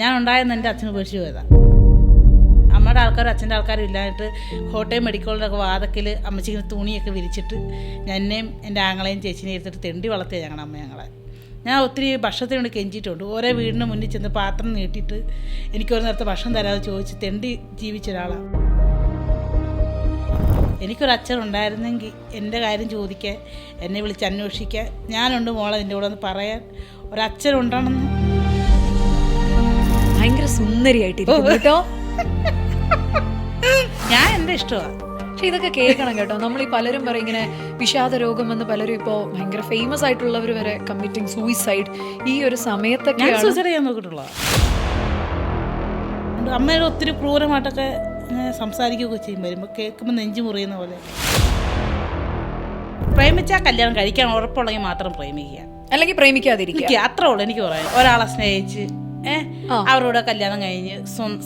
ഞാൻ ഉണ്ടായെന്ന് എൻ്റെ അച്ഛന് ഉപേക്ഷിച്ച് പോയതാണ്. അമ്മയുടെ ആൾക്കാരും അച്ഛൻ്റെ ആൾക്കാരും ഇല്ലായിട്ട് കോട്ടയം മെഡിക്കലിൻ്റെ വാതക്കിൽ അമ്മച്ചിക്ക് തുണിയൊക്കെ വിരിച്ചിട്ട് എന്നെയും എൻ്റെ ആങ്ങളെയും ചേച്ചിനെയും എടുത്തിട്ട് തെണ്ടി വളർത്തിയ ഞങ്ങളുടെ അമ്മ ഞങ്ങളെ. ഞാൻ ഒത്തിരി ഭക്ഷണത്തിന് വേണ്ടി കെഞ്ചിയിട്ടുണ്ട്. ഓരോ വീടിന് മുന്നിൽ ചെന്ന് പാത്രം നീട്ടിയിട്ട് എനിക്കൊരു നേരത്തെ ഭക്ഷണം തരാതെ ചോദിച്ച് തെണ്ടി ജീവിച്ച ഒരാളാണ്. എനിക്കൊരച്ഛൻ ഉണ്ടായിരുന്നെങ്കിൽ എൻ്റെ കാര്യം ചോദിക്കാൻ, എന്നെ വിളിച്ച് അന്വേഷിക്കാൻ, ഞാനുണ്ട് മോളെ നിൻ്റെ കൂടെ ഒന്ന് പറയാൻ ഒരച്ഛനുണ്ടാണെന്ന്. ഭയങ്കര സുന്ദരിയായിട്ടിരിക്കുന്നു കേട്ടോ. ഞാൻ എൻ്റെ ഇഷ്ടമാണ്. പക്ഷെ ഇതൊക്കെ കേൾക്കണം കേട്ടോ. നമ്മൾ ഈ പലരും പറയും ഇങ്ങനെ വിഷാദ രോഗം വന്ന് പലരും ഇപ്പോൾ ഭയങ്കര ഫേമസ് ആയിട്ടുള്ളവർ വരെ കമ്മിറ്റിങ് സൂയിസൈഡ് ഈ ഒരു സമയത്തൊക്കെ സൂയിസൈഡ് ചെയ്യാൻ നോക്കിയിട്ടുള്ളതാണ്. അമ്മയുടെ ഒത്തിരി ക്രൂരമായിട്ടൊക്കെ സംസാരിക്കുകയൊക്കെ ചെയ്യും. വരുമ്പോൾ കേൾക്കുമ്പോൾ നെഞ്ചു മുറിയുന്ന പോലെ. പ്രേമിച്ചാൽ കല്യാണം കഴിക്കാൻ ഉറപ്പുണ്ടെങ്കിൽ മാത്രം പ്രേമിക്കുക, അല്ലെങ്കിൽ പ്രേമിക്കാതിരിക്കുക. അത്രേ ഉള്ളൂ എനിക്ക് പറയാം. ഒരാളെ സ്നേഹിച്ച് അവരോട് കല്യാണം കഴിഞ്ഞ്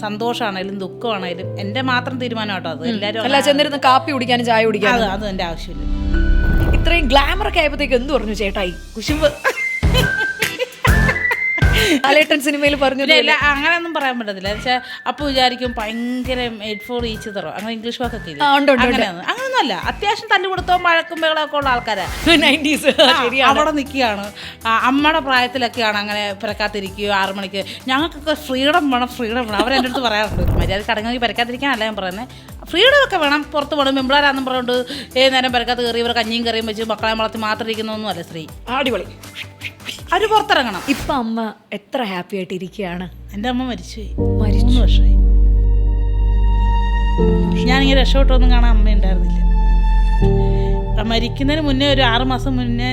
സന്തോഷമാണേലും ദുഃഖമാണേലും എൻ്റെ മാത്രം തീരുമാനം കേട്ടോ. അത് എല്ലാവരും ചെന്നിരുന്ന് കാപ്പി കുടിക്കാനും ചായ കുടിക്കാനും അത് എൻ്റെ ആവശ്യമില്ല. ഇത്രയും ഗ്ലാമറൊക്കെ ആയപ്പോഴത്തേക്ക് എന്ത് പറഞ്ഞു ചേട്ടായി? കുശുമ്പ് ലാലേട്ടൻ സിനിമയിൽ പറഞ്ഞു. അങ്ങനെയൊന്നും പറയാൻ പറ്റത്തില്ല. വെച്ചാൽ അപ്പോൾ വിചാരിക്കും ഭയങ്കര മെയ്ഡ് ഫോർ ഈച്ച് തറോ അങ്ങനെ ഇംഗ്ലീഷ് വാക്കൊക്കെ അങ്ങനെയൊന്നും അല്ല. അത്യാവശ്യം തല്ലുകൊടുത്തോ മഴക്കും ബഹളമൊക്കെ ഉള്ള ആൾക്കാരാണ് 90s. അവിടെ നിൽക്കുകയാണ്. അമ്മയുടെ പ്രായത്തിലൊക്കെയാണ് അങ്ങനെ പിറക്കാത്തിരിക്കുകയോ 6 മണിക്ക്. ഞങ്ങൾക്കൊക്കെ ഫ്രീഡം വേണം, ഫ്രീഡം വേണം. അവരെൻ്റെ അടുത്ത് പറയാറുണ്ട്. മര്യാദ കടങ്ങി പിറക്കാതിരിക്കാനല്ല ഞാൻ പറയുന്നത്, ഫ്രീഡം ഒക്കെ വേണം. പുറത്ത് പോകണം. പെമ്പിളാരാന്നും പറഞ്ഞുകൊണ്ട് ഏത് നേരം പിറക്കാത്ത കയറി ഇവർ കഞ്ഞിയും കറിയും വെച്ച് മക്കളെ വളർത്തി മാത്രം ഇരിക്കുന്നൊന്നും അല്ല സ്ത്രീ. അടിപൊളി. അവർ പുറത്തിറങ്ങണം. ഇപ്പം അമ്മ എത്ര ഹാപ്പി ആയിട്ട് ഇരിക്കുകയാണ്. എൻ്റെ അമ്മ മരിച്ചുപോയി 3 വർഷമായി. ഞാനിങ്ങനെ രക്ഷപ്പെട്ടൊന്നും കാണാൻ അമ്മ ഉണ്ടായിരുന്നില്ല. മരിക്കുന്നതിന് മുന്നേ ഒരു 6 മാസം മുന്നേ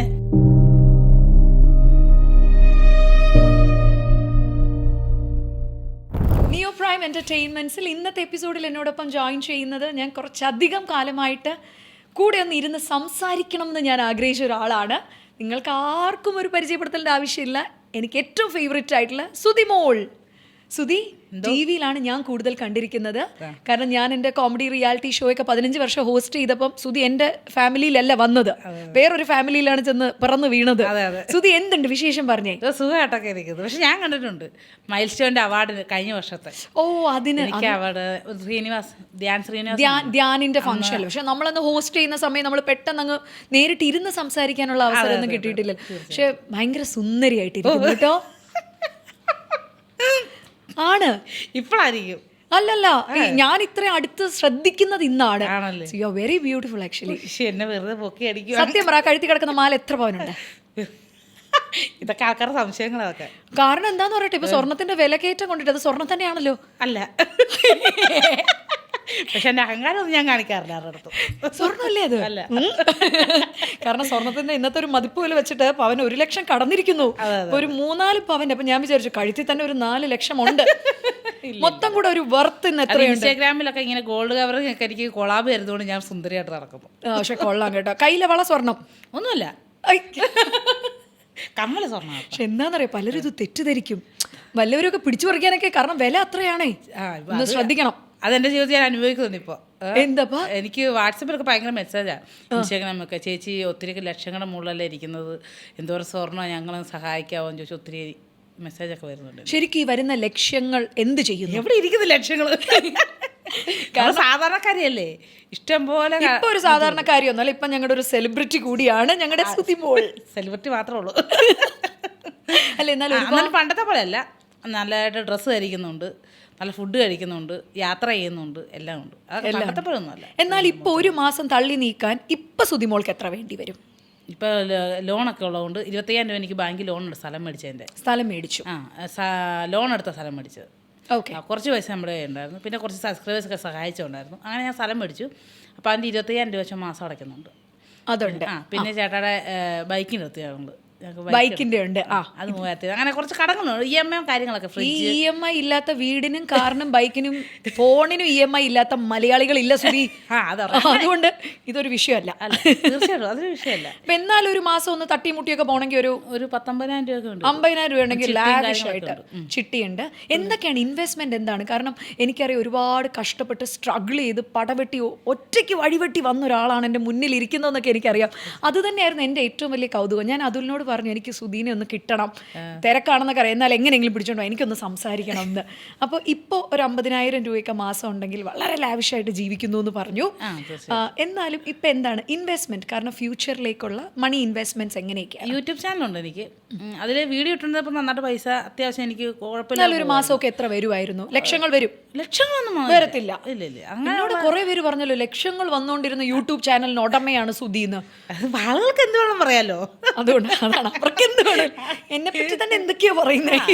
നിയോ പ്രൈം എൻ്റർടൈൻമെൻറ്റ്സിൽ ഇന്നത്തെ എപ്പിസോഡിൽ എന്നോടൊപ്പം ജോയിൻ ചെയ്യുന്നത് ഞാൻ കുറച്ചധികം കാലമായിട്ട് കൂടെ ഒന്ന് ഇരുന്ന് സംസാരിക്കണം എന്ന് ഞാൻ ആഗ്രഹിച്ച ഒരാളാണ്. നിങ്ങൾക്ക് ആർക്കും ഒരു പരിചയപ്പെടുത്തേണ്ട ആവശ്യമില്ല. എനിക്ക് ഏറ്റവും ഫേവറേറ്റ് ആയിട്ടുള്ള സുധിമോൾ. സുധി ടിവിയിലാണ് ഞാൻ കൂടുതൽ കണ്ടിരിക്കുന്നത്. കാരണം ഞാൻ എൻ്റെ കോമഡി റിയാലിറ്റി ഷോയൊക്കെ 15 വർഷം ഹോസ്റ്റ് ചെയ്തപ്പം സുധി എൻ്റെ ഫാമിലിയിലല്ല വന്നത്, വേറൊരു ഫാമിലിയിലാണ് ചെന്ന് പിറന്നു വീണത്. സുധി എന്തുണ്ട് വിശേഷം പറഞ്ഞേ? സുഖമായിട്ടൊക്കെ ഇരിക്കുന്നത്. പക്ഷെ ഞാൻ കണ്ടിട്ടുണ്ട് മൈൽ സ്റ്റോണിന്റെ അവാർഡ് കഴിഞ്ഞ വർഷത്തെ. ഓ, അതിന് അവാർഡ് ധ്യാനിന്റെ ഫംഗ്ഷൻ. പക്ഷെ നമ്മളന്ന് ഹോസ്റ്റ് ചെയ്യുന്ന സമയം നമ്മൾ പെട്ടെന്ന് അങ്ങ് നേരിട്ട് ഇരുന്ന് സംസാരിക്കാനുള്ള അവസരം ഒന്നും കിട്ടിയിട്ടില്ല. പക്ഷെ ഭയങ്കര സുന്ദരിയായിട്ടിരിക്കുന്നു കേട്ടോ. ആണ് ഇപ്പോഴായിരിക്കും. അല്ലല്ല, ഞാൻ ഇത്രയും അടുത്ത് ശ്രദ്ധിക്കുന്നത് ഇന്നാണ്. You are very beautiful actually. എന്നെ വെറുതെ പൊക്കി അടിക്കും. സത്യം പറ, കഴുത്തി കിടക്കുന്ന മാല എത്ര പവനുണ്ട്? ഇതൊക്കെ ആൾക്കാരുടെ സംശയങ്ങളൊക്കെ. കാരണം എന്താന്ന് പറയട്ടെ, ഇപ്പൊ സ്വർണത്തിന്റെ വിലക്കയറ്റം കൊണ്ടിട്ട് അത് സ്വർണം തന്നെയാണല്ലോ. അല്ല, പക്ഷെ എന്റെ അഹങ്കാരമൊന്നും ഞാൻ കാണിക്കാറില്ല ആരുടെ അടുത്തും. സ്വർണ്ണമല്ലേ അത്? അല്ല, കാരണം സ്വർണത്തിന്റെ ഇന്നത്തെ ഒരു മതിപ്പ് വില വെച്ചിട്ട് പവന് 1 ലക്ഷം കടന്നിരിക്കുന്നു. ഒരു 3-4 പവന്റെ. അപ്പൊ ഞാൻ വിചാരിച്ചു കഴുത്തിൽ തന്നെ ഒരു 4 ലക്ഷം ഉണ്ട്. മൊത്തം കൂടെ ഒരു വർത്ത് ഇന്ന് എത്രയുണ്ട്? ഇൻസ്റ്റാഗ്രാമിലൊക്കെ ഇങ്ങനെ ഗോൾഡ് കവറിംഗ് ഒക്കെ എനിക്ക് കൊളാബ് വരുന്നതുകൊണ്ട് ഞാൻ സുന്ദരിയായിട്ട് നടക്കുന്നു. പക്ഷെ കൊള്ളാം കേട്ടോ. കയ്യിലെ വള സ്വർണം ഒന്നുമല്ല, കമ്മല് സ്വർണ്ണം. പക്ഷെ എന്താന്നറിയാം, പലരും ഇത് തെറ്റിദ്ധരിക്കും. വല്ലവരൊക്കെ പിടിച്ചു പറിക്കാനൊക്കെ, കാരണം വില അത്രയാണേ. ഒന്ന് ശ്രദ്ധിക്കണം. അതെന്റെ ജീവിതത്തിൽ ഞാൻ അനുഭവിക്കുന്നുണ്ട് ഇപ്പോൾ. എന്താ എനിക്ക് വാട്സപ്പിലൊക്കെ ഭയങ്കര മെസ്സേജാണ്, ഇൻസ്റ്റാഗ്രാമൊക്കെ. ചേച്ചി ഒത്തിരി ലക്ഷങ്ങളുടെ മുകളിലല്ലേ ഇരിക്കുന്നത്, എന്തോരം സ്വർണ്ണം ഞങ്ങളെ സഹായിക്കാവോ എന്ന് ചോദിച്ചാൽ ഒത്തിരി മെസ്സേജൊക്കെ വരുന്നുണ്ട്. ശരിക്കും ഈ വരുന്ന ലക്ഷ്യങ്ങൾ എന്ത് ചെയ്യുന്നു? എവിടെ ഇരിക്കുന്ന ലക്ഷ്യങ്ങൾ? കാരണം സാധാരണക്കാരിയല്ലേ, ഇഷ്ടം പോലെ. ഇപ്പൊ ഒരു സാധാരണക്കാരിയൊന്നുമല്ല, ഇപ്പൊ ഞങ്ങളുടെ ഒരു സെലിബ്രിറ്റി കൂടിയാണ് ഞങ്ങളുടെ സുധിമോൾ. സെലിബ്രിറ്റി മാത്രമേ ഉള്ളൂ. അല്ല, എന്നാലും പണ്ടത്തെ പോലെ അല്ല. നല്ലതായിട്ട് ഡ്രസ്സ് ധരിക്കുന്നുണ്ട്, നല്ല ഫുഡ് കഴിക്കുന്നുണ്ട്, യാത്ര ചെയ്യുന്നുണ്ട്, എല്ലാം ഉണ്ട്. പണ്ടത്തെ പോലെ ഒന്നുമല്ല. എന്നാൽ ഇപ്പൊ 1 മാസം തള്ളി നീക്കാൻ ഇപ്പൊ സുധിമോൾക്ക് എത്ര വേണ്ടി വരും? ഇപ്പോൾ ലോണൊക്കെ ഉള്ളതുകൊണ്ട് 25,000 രൂപ എനിക്ക് ബാങ്കിൽ ലോൺ ഉണ്ട്. സ്ഥലം മേടിച്ചു. ലോൺ എടുത്ത സ്ഥലം മേടിച്ചത്. ഓക്കെ, കുറച്ച് പൈസ നമ്മുടെ ഉണ്ടായിരുന്നു, പിന്നെ കുറച്ച് സബ്സ്ക്രൈബേഴ്സൊക്കെ സഹായിച്ചുണ്ടായിരുന്നു. അങ്ങനെ ഞാൻ സ്ഥലം മേടിച്ചു. അപ്പോൾ അതിൻ്റെ 25,000 രൂപ വെച്ച് മാസം അടയ്ക്കുന്നുണ്ട്. അതുണ്ട്. പിന്നെ ചേട്ടാടെ ബൈക്കിന് നിർത്തിയാറുണ്ട്. ബൈക്കിന്റെ ഉണ്ട്. അത് 3000. അങ്ങനെ കുറച്ച് കടങ്ങളുണ്ട്, EMI കാര്യങ്ങളൊക്കെ. EMI ഇല്ലാത്ത വീടിനും കാറിനും ബൈക്കിനും ഫോണിനും EMI ഇല്ലാത്ത മലയാളികളില്ല സുധി. അതുകൊണ്ട് ഇതൊരു വിഷയമല്ല. തീർച്ചയായിട്ടും അതൊരു വിഷയമല്ല. അപ്പൊ എന്നാലും ഒരു മാസം ഒന്ന് തട്ടിമുട്ടിയൊക്കെ പോകണമെങ്കിൽ ഒരു 19,000 രൂപ ഉണ്ട്. 50,000 രൂപ ഉണ്ടെങ്കിൽ ലാവിഷായിട്ട് ചിട്ടിയുണ്ട്. എന്തൊക്കെയാണ് ഇൻവെസ്റ്റ്മെന്റ്? എന്താണ്? കാരണം എനിക്കറിയാം ഒരുപാട് കഷ്ടപ്പെട്ട് സ്ട്രഗിൾ ചെയ്ത് പടവെട്ടി ഒറ്റയ്ക്ക് വഴിവെട്ടി വന്ന ഒരാളാണ് എൻ്റെ മുന്നിൽ ഇരിക്കുന്നതെന്നൊക്കെ എനിക്കറിയാം. അത് തന്നെയായിരുന്നു എൻ്റെ ഏറ്റവും വലിയ കൗതുകം. ഞാൻ അതുലിനോട് പറഞ്ഞു എനിക്ക് സുധീനെ ഒന്ന് കിട്ടണം, തിരക്കാണെന്നൊക്കെ അറിയാം, എന്നാൽ എങ്ങനെയെങ്കിലും പിടിച്ചോണ്ടോ എനിക്കൊന്ന് സംസാരിക്കണം എന്ന്. അപ്പോൾ ഇപ്പോൾ ഒരു 50,000 രൂപയൊക്കെ മാസം ഉണ്ടെങ്കിൽ വളരെ ലാവിഷായിട്ട് ജീവിക്കുന്നു എന്ന് പറഞ്ഞു. എന്നാലും ഇപ്പം എന്താണ് ഇൻവെസ്റ്റ്മെന്റ്, കാരണം ഫ്യൂച്ചറിലേക്കുള്ള മണി ഇൻവെസ്റ്റ്മെന്റ്സ് എങ്ങനെയൊക്കെയാണ്? യൂട്യൂബ് ചാനലുണ്ട് എനിക്ക്. അതിൽ വീഡിയോ ഇട്ടുണ്ടപ്പോൾ നന്നായിട്ട് പൈസ അത്യാവശ്യം എനിക്ക് കുഴപ്പമില്ല. ഒരു മാസമൊക്കെ എത്ര വരുമായിരുന്നു? ലക്ഷങ്ങൾ വരും? ലക്ഷങ്ങളൊന്നും വരത്തില്ല. ഇല്ല. അങ്ങനോട് കുറെ പേര് പറഞ്ഞല്ലോ ലക്ഷങ്ങൾ വന്നുകൊണ്ടിരുന്ന യൂട്യൂബ് ചാനലിന് ഉടമയാണ് സുധീന്ന്. ആളുകൾക്ക് എന്ത് വേണം പറയാലോ. അതുകൊണ്ട് അതാണ് അവർക്ക് എന്ത് വേണം, എന്നെ പറ്റി തന്നെ എന്തൊക്കെയോ പറയുന്നത്.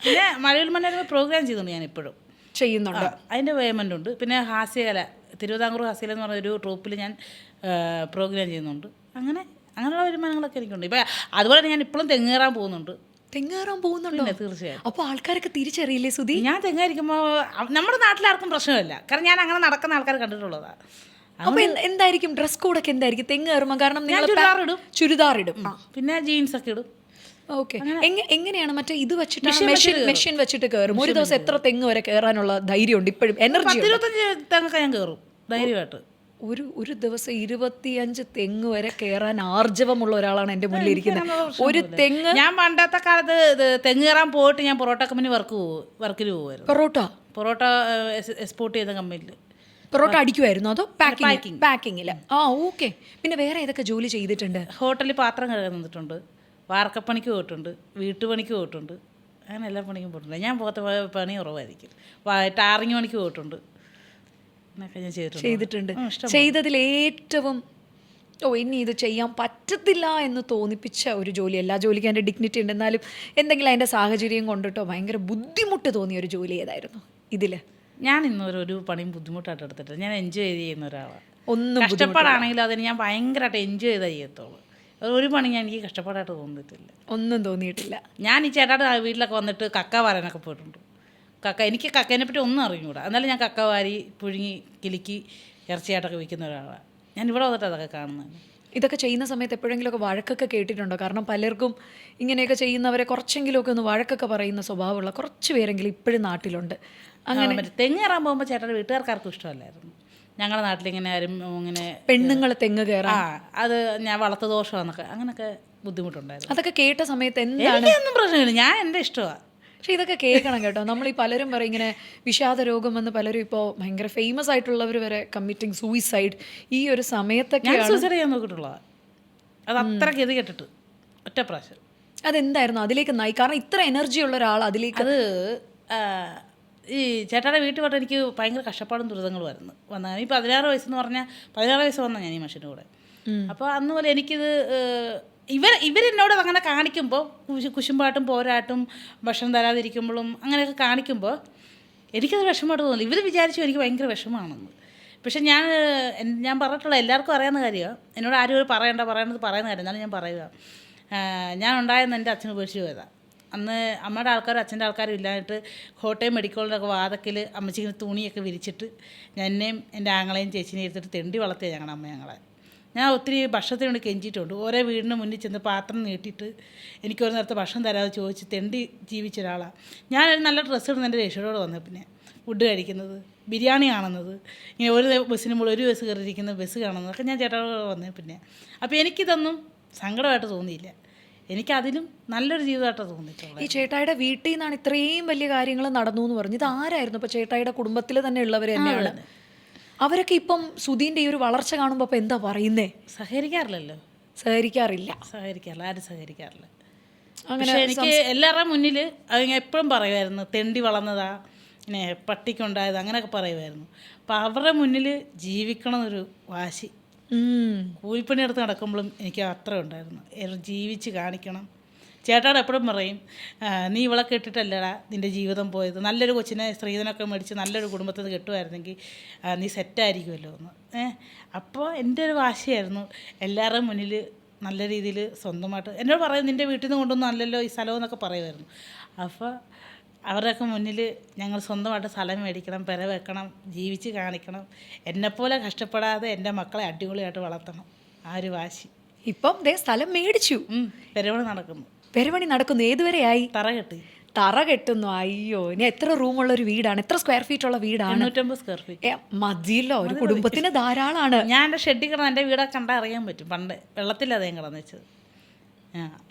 പിന്നെ മഴവിൽ മനോരമ പ്രോഗ്രാം ചെയ്തിട്ടുണ്ട് ഞാൻ ഇപ്പോഴും ചെയ്യുന്നുണ്ട്. അതിൻ്റെ പേയ്മെൻ്റ് ഉണ്ട്. പിന്നെ ഹാസ്യകല, തിരുവിതാംകൂർ ഹാസ്യകല എന്ന് പറഞ്ഞ ഒരു ട്രൂപ്പിൽ ഞാൻ പ്രോഗ്രാം ചെയ്യുന്നുണ്ട്. അങ്ങനെയുള്ള വരുമാനങ്ങളൊക്കെ എനിക്കുണ്ട്. ഇപ്പം അതുപോലെ ഞാൻ ഇപ്പോഴും തെങ്ങേറാൻ പോകുന്നുണ്ട്. തെങ്ങേറാൻ പോകുന്നുണ്ടോ? തീർച്ചയായും. അപ്പോൾ ആൾക്കാരൊക്കെ തിരിച്ചറിയില്ലേ സുധി? ഞാൻ തെങ്ങായിരിക്കുമ്പോൾ നമ്മുടെ നാട്ടിലാർക്കും പ്രശ്നമില്ല, കാരണം ഞാൻ അങ്ങനെ നടക്കുന്ന ആൾക്കാർ കണ്ടിട്ടുള്ളതാണ്. അപ്പൊ എന്തായിരിക്കും ഡ്രസ് കോഡൊക്കെ? എന്തായിരിക്കും തെങ്ങേറുമ്പോൾ? കാരണം ചുരിദാർ ഇടും, പിന്നെ ജീൻസ് ഒക്കെ ഇടും. ഓക്കെ. എങ്ങനെയാണ് മറ്റേ ഇത് വെച്ചിട്ട് മെഷീൻ വെച്ചിട്ട് കയറും? ഒരു ദിവസം എത്ര തെങ്ങ് വരെ കയറാനുള്ള ധൈര്യമുണ്ട് ഇപ്പോഴും? എനർജി? 25 തെങ്ങൊക്കെ ഞാൻ കയറും ധൈര്യമായിട്ട്. ഒരു ദിവസം 25 തെങ്ങ് വരെ കയറാൻ ആർജവമുള്ള ഒരാളാണ് എൻ്റെ മുന്നിൽ ഇരിക്കുന്നത്. ഒരു തെങ്ങ്. ഞാൻ പണ്ടത്തെ കാലത്ത് തെങ്ങ് കയറാൻ പോയിട്ട് ഞാൻ പൊറോട്ട കമ്പനി വർക്കിന് പോകുമായിരുന്നു. പൊറോട്ട എക്സ്പോർട്ട് ചെയ്ത കമ്പനിയിൽ പൊറോട്ട അടിക്കുമായിരുന്നു അതോ പാക്കിങ്ങിൽ? ഓക്കെ. പിന്നെ വേറെ ഏതൊക്കെ ജോലി ചെയ്തിട്ടുണ്ട്? ഹോട്ടലിൽ പാത്രം കഴുകാൻ നിന്നിട്ടുണ്ട്, വാർക്കപ്പണിക്ക് പോയിട്ടുണ്ട്, വീട്ടുപണിക്ക് പോയിട്ടുണ്ട്, അങ്ങനെ എല്ലാ പണിക്കും പോയിട്ടുണ്ട്. ഞാൻ പോകാത്ത പണി കുറവായിരിക്കും. ടാറിങ് പണിക്ക് പോയിട്ടുണ്ട്. ഞാൻ ചെയ്തിട്ടുണ്ട്. ചെയ്തതിൽ ഏറ്റവും ഇനി ഇത് ചെയ്യാൻ പറ്റത്തില്ല എന്ന് തോന്നിപ്പിച്ച ഒരു ജോലി? എല്ലാ ജോലിക്കും അതിൻ്റെ ഡിഗ്നിറ്റി ഉണ്ട്, എന്നാലും എന്തെങ്കിലും അതിൻ്റെ സാഹചര്യം കൊണ്ടിട്ടോ ഭയങ്കര ബുദ്ധിമുട്ട് തോന്നിയ ഒരു ജോലി ഏതായിരുന്നു ഇതിൽ? ഞാൻ ഇന്നൊരു പണിയും ബുദ്ധിമുട്ടായിട്ട് എടുത്തിട്ട് ഞാൻ എൻജോയ് ചെയ്യുന്ന ഒരാളാണ്. ഒന്നും കഷ്ടപ്പാടാണെങ്കിലും അതിന് ഞാൻ ഭയങ്കരമായിട്ട് എൻജോയ് ചെയ്താൽ ചെയ്യത്തുള്ളൂ. ഒരു പണി ഞാൻ എനിക്ക് കഷ്ടപ്പാടായിട്ട് തോന്നിയിട്ടില്ല, ഒന്നും തോന്നിയിട്ടില്ല. ഞാൻ ഈ ചേട്ടായുടെ വീട്ടിലൊക്കെ വന്നിട്ട് കക്ക വാരാനൊക്കെ പോയിട്ടുണ്ട്. എനിക്ക് കക്കേനെ പറ്റി ഒന്നും അറിഞ്ഞുകൂടാ, എന്നാലും ഞാൻ കക്ക വാരി പുഴുങ്ങി കിലുക്കി ഇറച്ചിയായിട്ടൊക്കെ വിൽക്കുന്ന ഒരാളാണ്. ഞാൻ ഇവിടെ വന്നിട്ട് അതൊക്കെ കാണുന്നത്. ഇതൊക്കെ ചെയ്യുന്ന സമയത്ത് എപ്പോഴെങ്കിലുമൊക്കെ വഴക്കൊക്കെ കേട്ടിട്ടുണ്ടോ? കാരണം പലർക്കും ഇങ്ങനെയൊക്കെ ചെയ്യുന്നവരെ കുറച്ചെങ്കിലുമൊക്കെ ഒന്ന് വഴക്കൊക്കെ പറയുന്ന സ്വഭാവമുള്ള കുറച്ച് പേരെങ്കിലും ഇപ്പോഴും നാട്ടിലുണ്ട്. അങ്ങനെ തെങ്ങ് കയറാൻ പോകുമ്പോൾ ചേട്ടൻ്റെ വീട്ടുകാർക്കാർക്കും ഇഷ്ടമല്ലായിരുന്നു. ഞങ്ങളുടെ നാട്ടിലിങ്ങനെ ആരും ഇങ്ങനെ പെണ്ണുങ്ങൾ തെങ്ങ് കയറാം, അത് ഞാൻ വളർത്തു ദോഷമാണെന്നൊക്കെ അങ്ങനെയൊക്കെ ബുദ്ധിമുട്ടുണ്ടായിരുന്നു. അതൊക്കെ കേട്ട സമയത്ത് എന്താണ്? ഒന്നും പ്രശ്നമില്ല, ഞാൻ എൻ്റെ ഇഷ്ടമാണ്. പക്ഷെ ഇതൊക്കെ കേൾക്കണം കേട്ടോ. നമ്മൾ ഈ പലരും പറയും ഇങ്ങനെ വിഷാദ രോഗം എന്ന്, പലരും ഇപ്പോൾ ഭയങ്കര ഫേമസ് ആയിട്ടുള്ളവർ വരെ കമ്മിറ്റിങ് സൂയിസൈഡ് ഈ ഒരു സമയത്തൊക്കെ. സൂയിസൈഡ് ചെയ്യാൻ നോക്കിയിട്ടുള്ളത് അത് അത്ര ഗതി കെട്ടിട്ട് ഒറ്റ പ്രാവശ്യം. അതെന്തായിരുന്നു അതിലേക്ക് നയി? കാരണം ഇത്ര എനർജി ഉള്ള ഒരാൾ അതിലേക്ക്. അത് ഈ ചേട്ടായുടെ വീട്ടിൽ പോയിട്ട് എനിക്ക് ഭയങ്കര കഷ്ടപ്പാടും ദുരിതങ്ങളുമായിരുന്നു വന്നാൽ. ഈ 16 വയസ്സെന്ന് പറഞ്ഞാൽ 16 വയസ്സ് വന്നാൽ ഞാൻ ഈ മനുഷ്യൻ്റെ കൂടെ. അപ്പോൾ അന്ന് പോലെ എനിക്കിത് ഇവരെന്നോട് അങ്ങനെ കാണിക്കുമ്പോൾ കുശുമ്പാട്ടും പോരാട്ടും ഭക്ഷണം തരാതിരിക്കുമ്പോഴും അങ്ങനെയൊക്കെ കാണിക്കുമ്പോൾ എനിക്കത് വിഷമമായിട്ട് തോന്നി. ഇവർ വിചാരിച്ചു എനിക്ക് ഭയങ്കര വിഷമമാണെന്ന്. പക്ഷെ ഞാൻ പറഞ്ഞിട്ടുള്ള എല്ലാവർക്കും അറിയാവുന്ന കാര്യമാണ്. എന്നോട് ആരും പറയുന്ന കാര്യം എന്നാലും ഞാൻ പറയുക. ഞാൻ ഉണ്ടായെന്ന് എൻ്റെ അച്ഛൻ ഉപേക്ഷിച്ച് പോയതാണ്. അന്ന് അമ്മയുടെ ആൾക്കാരും അച്ഛൻ്റെ ആൾക്കാരും ഇല്ലായിട്ട് കോട്ടയം മെഡിക്കലിൻ്റെയൊക്കെ വാതക്കിൽ അമ്മച്ചിങ്ങനെ തുണിയൊക്കെ വിരിച്ചിട്ട് എന്നെയും എൻ്റെ ആങ്ങളെയും ചേച്ചിനെയും എടുത്തിട്ട് തെണ്ടി വളർത്തിയ ഞങ്ങളുടെ അമ്മ ഞങ്ങളെ. ഞാൻ ഒത്തിരി ഭക്ഷണത്തിന് വേണ്ടി കെഞ്ചിയിട്ടുണ്ട്. ഓരോ വീടിന് മുന്നിൽ ചെന്ന് പാത്രം നീട്ടിയിട്ട് എനിക്കൊരു നേരത്തെ ഭക്ഷണം തരാതെ ചോദിച്ച് തെണ്ടി ജീവിച്ച ഒരാളാണ്. ഞാനൊരു നല്ല ഡ്രസ്സ് ഇടുന്ന എൻ്റെ രക്ഷയോട് വന്നത്, പിന്നെ ഫുഡ് കഴിക്കുന്നത്, ബിരിയാണി കാണുന്നത്, ഇങ്ങനെ ഒരു ബസ്സിന് മുകളിൽ ഒരു ബസ് കയറിയിരിക്കുന്ന ബസ് കാണുന്നതൊക്കെ ഞാൻ ചേട്ടായോട് വന്നത്. പിന്നെ അപ്പോൾ എനിക്കിതൊന്നും സങ്കടമായിട്ട് തോന്നിയില്ല, എനിക്കതിലും നല്ലൊരു ജീവിതമായിട്ടാണ് തോന്നിയിട്ടുള്ളത്. ഈ ചേട്ടായിയുടെ വീട്ടിൽ നിന്നാണ് ഇത്രയും വലിയ കാര്യങ്ങൾ നടന്നു എന്ന് പറഞ്ഞു. ഇത് ആരായിരുന്നു? ഇപ്പോൾ ചേട്ടായിയുടെ കുടുംബത്തിൽ തന്നെ ഉള്ളവർ തന്നെയാണ് അവരൊക്കെ. ഇപ്പം സുധീൻ്റെ ഈ ഒരു വളർച്ച കാണുമ്പോൾ അപ്പോൾ എന്താ പറയുന്നേ? സഹകരിക്കാറില്ലല്ലോ. സഹകരിക്കാറില്ല, ആരും സഹകരിക്കാറില്ല. അങ്ങനെ എനിക്ക് എല്ലാവരുടെയും മുന്നിൽ എപ്പോഴും പറയുമായിരുന്നു തെണ്ടി വളർന്നതാ, ഇങ്ങനെ പട്ടിക്കുണ്ടായത്, അങ്ങനെയൊക്കെ പറയുമായിരുന്നു. അപ്പം അവരുടെ മുന്നിൽ ജീവിക്കണം എന്നൊരു വാശി. കൂലിപ്പണി എടുത്ത് നടക്കുമ്പോഴും എനിക്ക് അത്ര ഉണ്ടായിരുന്നു, ജീവിച്ച് കാണിക്കണം. ചേട്ടാട് എപ്പോഴും പറയും, നീ ഇവളെ കെട്ടിട്ടല്ലടാ നിൻ്റെ ജീവിതം പോയത്, നല്ലൊരു കൊച്ചിനെ സ്ത്രീധനമൊക്കെ മേടിച്ച് നല്ലൊരു കുടുംബത്തിൽ നിന്ന് കെട്ടുമായിരുന്നെങ്കിൽ നീ സെറ്റായിരിക്കുമല്ലോ എന്ന്. അപ്പോൾ എൻ്റെ ഒരു വാശിയായിരുന്നു എല്ലാവരുടെയും മുന്നിൽ നല്ല രീതിയിൽ സ്വന്തമായിട്ട്. എന്നോട് പറയും നിൻ്റെ വീട്ടിൽ നിന്ന് കൊണ്ടൊന്നും അല്ലല്ലോ ഈ സ്ഥലം എന്നൊക്കെ പറയുമായിരുന്നു. അപ്പോൾ അവരുടെയൊക്കെ മുന്നിൽ ഞങ്ങൾ സ്വന്തമായിട്ട് സ്ഥലം മേടിക്കണം, പെര വെക്കണം, ജീവിച്ച് കാണിക്കണം, എന്നെപ്പോലെ കഷ്ടപ്പെടാതെ എൻ്റെ മക്കളെ അടിപൊളിയായിട്ട് വളർത്തണം, ആ ഒരു വാശി. ഇപ്പം സ്ഥലം മേടിച്ചു, പെരവണി നടക്കുന്നു. ഏതുവരെയായി? തറ കെട്ടുന്നു. അയ്യോ, ഇനി എത്ര റൂമുള്ള ഒരു വീടാണ്? എത്ര സ്ക്വയർ ഫീറ്റ് ഉള്ള വീടാണ്? 850 സ്ക്വയർ ഫീറ്റ്. മതിയല്ലോ, ഒരു കുടുംബത്തിന് ധാരാളമാണ്. ഞാൻ എൻ്റെ ഷെഡിൽ കിടന്ന് എൻ്റെ വീടൊക്കെ കണ്ടാൽ അറിയാൻ പറ്റും. പണ്ട് വെള്ളത്തിലതേം കിടന്ന് വെച്ചത്.